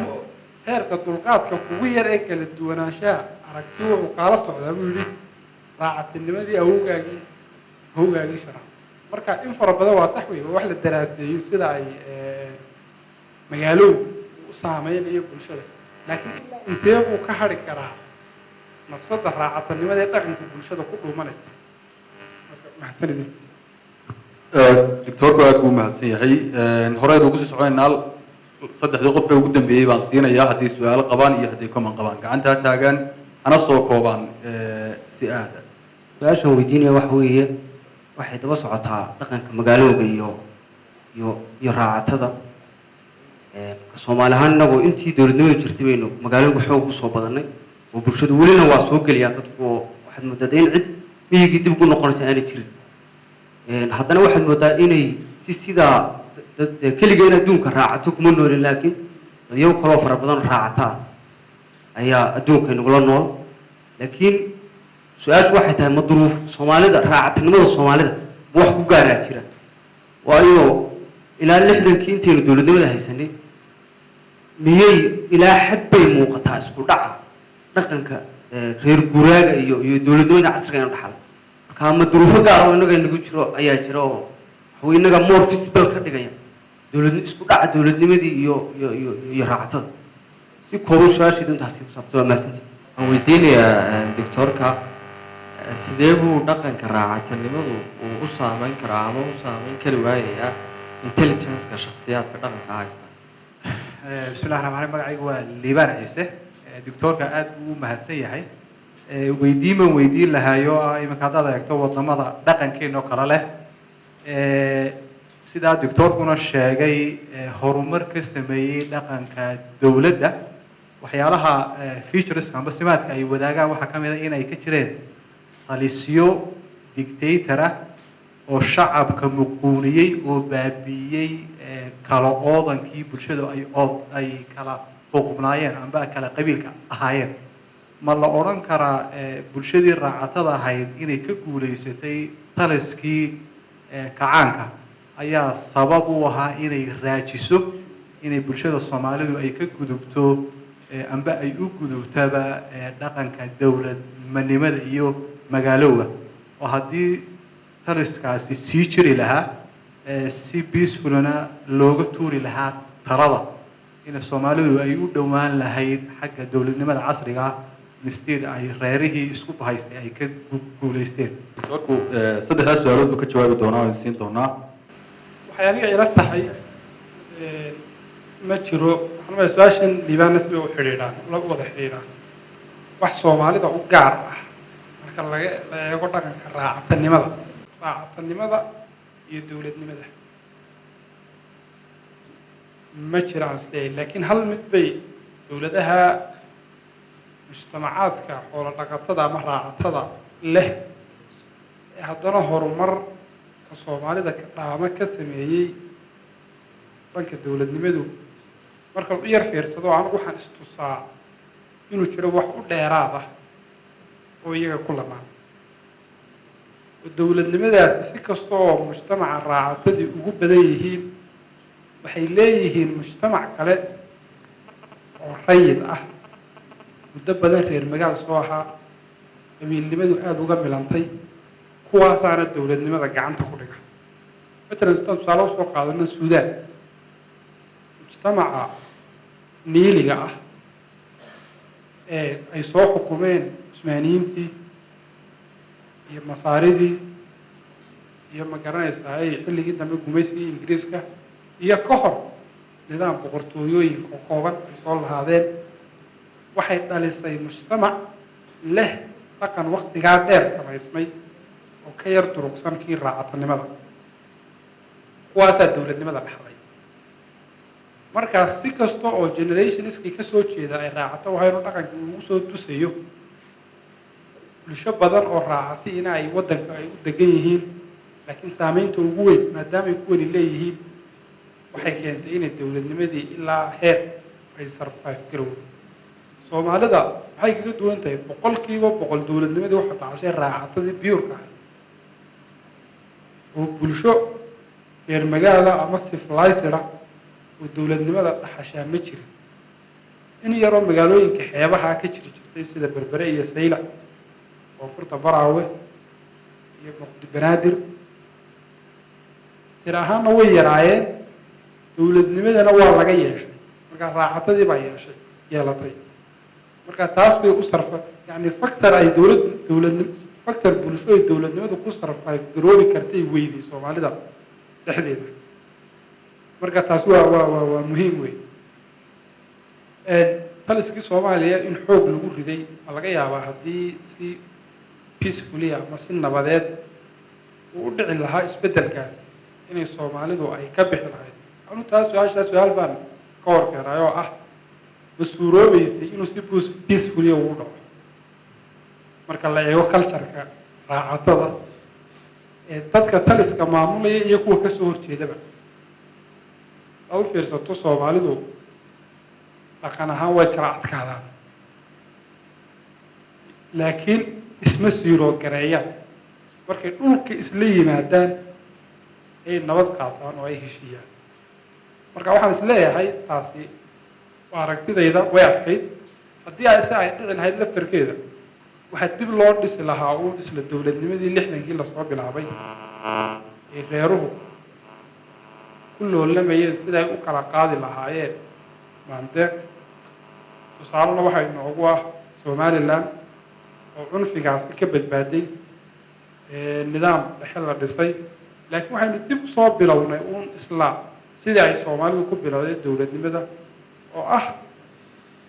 heerka dulqaadka kugu yar ee kala duwanaanshaha aragti wuxuu kaala socdaa buu yidhi raacatinimadii awowgaagii sharax marka in fara badan waa sax wey waa wax la daraaseeyo sida ay magaalowga u saameynayo bulshada laakiin ilaa intee buu ka hari karaa nafsada raacatanimada ee dhaqanka bulshada ku dhuumanaysa mahadsanidin doctoorku aad buu mahadsan yahay horeynu ugu sii soconaynaa saddexdii qofka ugu dambeeyey baan siinayaa haddii su-aalo qabaan iyo hadday comment qabaan gacantaa taagaan hana soo koobaan si aada su-aashaan weydiinaya waxa weeye waxay daba socotaa dhaqanka magaalowga iyo raacatada soomaali ahaan inagoo intii dowladnimadu jirtay baynu magaalowga xoog usoo badanay oo bulshadu welina waa soo geliyaan dadku oo waxaad moodaa in cid miyigii dib ugu noqonaysa aanay jirin haddana waxaad moodaa inay sidaa keligeen adduunka raacato kuma noolin laakiin dadyago kaloo fara badan raacataa ayaa adduunka inagula nool laakiin su-aashu waxay tahay ma duruuf soomaalida raacatinimada soomaalida ma wax ku gaaraa jira waayo ilaa 60kii intaynu dowladnimada haysanay miyay ilaa xad bay muuqataa isku dhaca dhaqanka reer guuraaga iyo dowladnimada casriga aynu dhaxal marka ma duruufo gaar oo inaga nagu jiro ayaa jira oo waxuu inaga more visible ka dhigaya isku dhaca dowladnimadii iyo raacatada si kooban su-aasheedu intaasi ku saabsan waa mahadsantii waxaan weydiinayaa doctoorka sidee buu dhaqanka raacatanimadu uu u saameyn karaa ama u saameyn kari waayayaa intelligence-ka shakhsiyaadka dhaqanka haysta bismillahi raxmaan raxiim magacaygu waa liibaan ciise doctoorka aad buu u mahadsan yahay weydiin lahaayo iminka haddaad eegto wadamada dhaqankeena oo kale leh sidaa doctoorkuna sheegay horumar ka sameeyey dhaqanka dowladda waxyaalaha features amba simaadka ay wadaagaan waxaa ka mid a inay ka jireen talisyo dictator ah oo shacabka muquuniyey oo baabiiyey kala oodankii bulshada ay kala xuquuqnaayeen amba kala qabiilka ahaayeen ma la odhan karaa bulshadii raacatada ahayd inay ka guulaysatay taliskii kacaanka ayaa sabab u ahaa inay raajiso inay bulshada soomaalidu ay ka gudubto amba ay u gudubtaba dhaqanka dowladnimada iyo magaalowga oo haddii taliskaasi sii jiri lahaa si peacefulna looga tuuri lahaa talada in Soomaalidu ay u dhawaan lahayd xagga dowladnimada casriga ah misteed ay reerihii isku bahaystay ay ka guuleysteen. Doctorku saddexdaas su'aalood ka jawaabi doonaa oo siin doonaa. waxay aniga ila tahay ma jiro waxaan su'aashan liibaanas bay u xiriiraan lagu wada xiriiraan wax Soomaalida u gaar ah marka laga eego dhaqanka raacatanimada iyo dowladnimada ma jiraan sidee laakiin hal mid bay dowladaha mujtamacaadka xoolo dhaqatada ama raacatada leh haddana horumar ka Soomaalida ka dhaama ka sameeyay dhanka dowladnimadu marka uu yar fiirsado anigu waxaan istusaa inuu jiro wax u dheeraad ah oo iyaga ku lamaan dowladnimadaas si kastoo mujtamaca raacatadii ugu badan yihiin waxay leeyihiin mujtamac kale oo rayid ah muddo badan reer magaal soo ahaa qabiilnimadu aada uga milantay kuwaasaana dowladnimada gacanta ku dhiga matalan sidaan tusaale usoo qaadano suudaan mujtamaca niiliga ah ee ay soo xukumeen cusmaaniyiintii iyo masaaridii iyo ma garanaysaa ay xilligii dambe gumaysigii ingiriiska iyo ka hor nidaam boqortooyooyin oo kooban ay soo lahaadeen waxay dhalisay mujtamac leh dhaqan waqtigaa dheer samaysmay oo ka yar durugsan kii raacatanimada kuwaasaa dowladnimada dhaxlay markaas si kasta oo generationskii ka soo jeeda ay raacato waxaynu dhaqankii ugu soo tusayo bulsho badan oo raacatay in ay waddanka ay u degan yihiin laakiin saameynta ugu weyn maadaama ay kuwani leeyihiin waxay keentay inay dowladnimadii ilaa heer ay survive garowdo Soomaalida waxay kaga duwan tahay boqolkiiba boqol dowladnimadii waxa dhacay raacatadii biyurka oo bulsho reer magaala ama civilized ah oo dowladnimada dhaxashaa ma jirin in yaroo magaalooyinka xeebaha ka jirtay sida Berbere iyo Saylac oo furta Baraawe iyo Banaadir tiraahana way yaraayeen dowladnimadana waa laga yeeshay marka raacatadii baa yeelatay marka taas bay u sarfa yani factor ay factor bulsho ay dowladnimadu ku sarfay garoobi kartay weydii Soomaalida dhexdeeda marka taas waa muhiim weey taliskii Soomaaliya in xoog lagu riday laga yaabaa haddii si peacefully ama si nabadeed u dhici lahaa isbedelkaas inay Soomaalidu ay ka bixi lahayd anu taas su'aal baan ka horkeeray oo ah masuuroobaysay inuu si peacefully ugu dhaco marka la eego culture-ka raacatada dadka taliska maamulaya iyo kuwa ka soo horjeedaba aw fiirsato Soomaalidu dhaqan ahaan way kala adkaadaan laakiin isma siiroo gareeyaan markay dhulka isla yimaadaan ay nabad qaataan oo ay heshiiyaan marka waxaan is leeyahay taasi waa aragtidayda way adkayd haddii ay dhici lahayd laftarkeeda waxaa dib loo dhisi lahaa uu isla dowladnimadii 60kii lasoo bilaabay ee reeruhu ku loolamayeen siday u kala qaadi lahaayeen maandeeq tusaalena waxay noogu ah Somaliland oo cunfigaasi ka badbaaday nidaam dhexe la dhisay laakiin waxaynu dib soo bilownay uun isla sidii ay Soomaalidu ku bilowday dowladnimada oo ah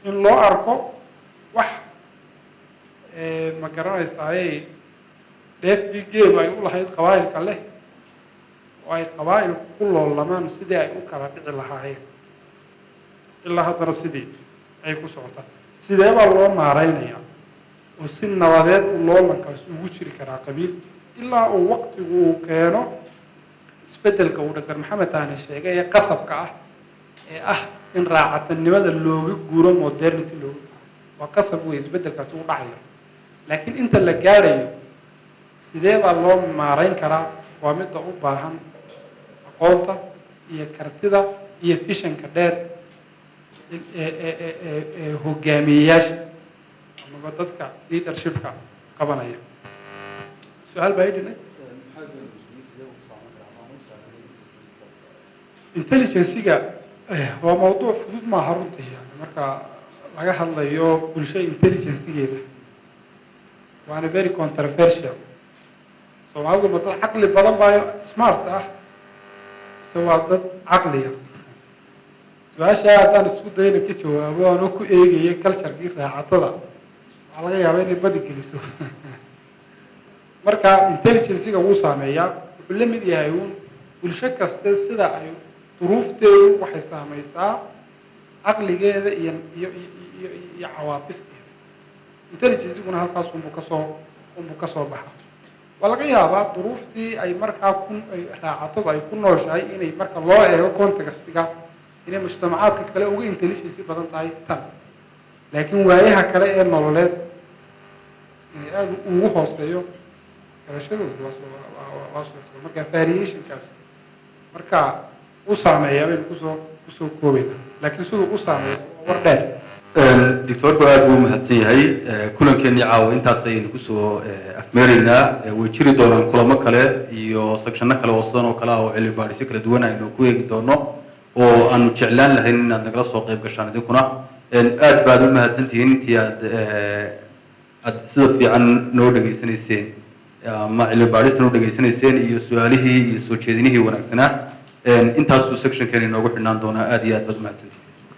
in loo arko wax ma garanaysaa dheeftii geeb ay u lahayd qabaa'ilka leh oo ay qabaa'ilku ku loolamaan sidii ay u kala dhici lahaayeen ilaa haddana sidii ay ku socotaa sidee baa loo maaraynayaa oo si nabadeed loolankaas ugu jiri karaa qabiil ilaa uu waqtigu uu keeno isbeddelka uu Dr. Maxamed Taani sheegay ee qasabka ah ee ah in raacatanimada looga guuro modernity looga guuro waa qasab wey isbeddelkaasi u dhacayo laakiin inta la gaarayo sidee baa loo maarayn karaa waa midda u baahan aqoonta iyo kartida iyo fishanka dheer ee hogaamiyeyaasha amaba dadka leadershipka qabanaya su-aal baa idhinay intelligenciga waa mawduuc fudud maaha runtii yani marka laga hadlayo bulsho intelligencegeeda waana very controversial soomaalidu ma dad caqli badan baayo smart ah mise waa dad caqliya su-aashaa haddaan isku dayna ka jawaabo anoo ku eegaya culturekii raacatada waxaa laga yaabaa inay badi geliso marka intelligenciga wuu saameeyaa wuxuu la mid yahay uun bulsho kaste sida ay duruufteedu waxay saameysaa caqligeeda iyo cawaatifteeda intelligenciguna halkaas unbuu kasoo baxa waa laga yaabaa duruuftii ay markaa raacatadu ay ku nooshahay inay marka loo eego contextiga inay mujtamacaadka kale uga intelligency badan tahay tan laakiin waayaha kale ee nololeed inay aada ugu hooseeyo garashadooda waa suurtagal marka variationkaas marka u saameeya baynu kusoo koobayna laakiin siduu u saameeya war dheer doctorku aad buu mahadsan yahay kulankeenii caawa intaas ayaynu kusoo afmeeraynaa way jiri doonaan kulamo kale iyo sectionno kale oo sidan oo kale ah oo cilmi baadhisyo kala duwan aynu ku eegi doono oo aanu jeclaan lahayn inaad nagala soo qayb gashaan idinkuna aad baad u mahadsantihiin intii aad sida fiican noo dhegaysanayseen ama cilmi baadhista noo dhegaysanayseen iyo su-aalihii iyo soo jeedinihii wanaagsanaa intaasuu sectionkeena inoogu xidhnaan doonaa aad iyo aad baad u mahadsantihiin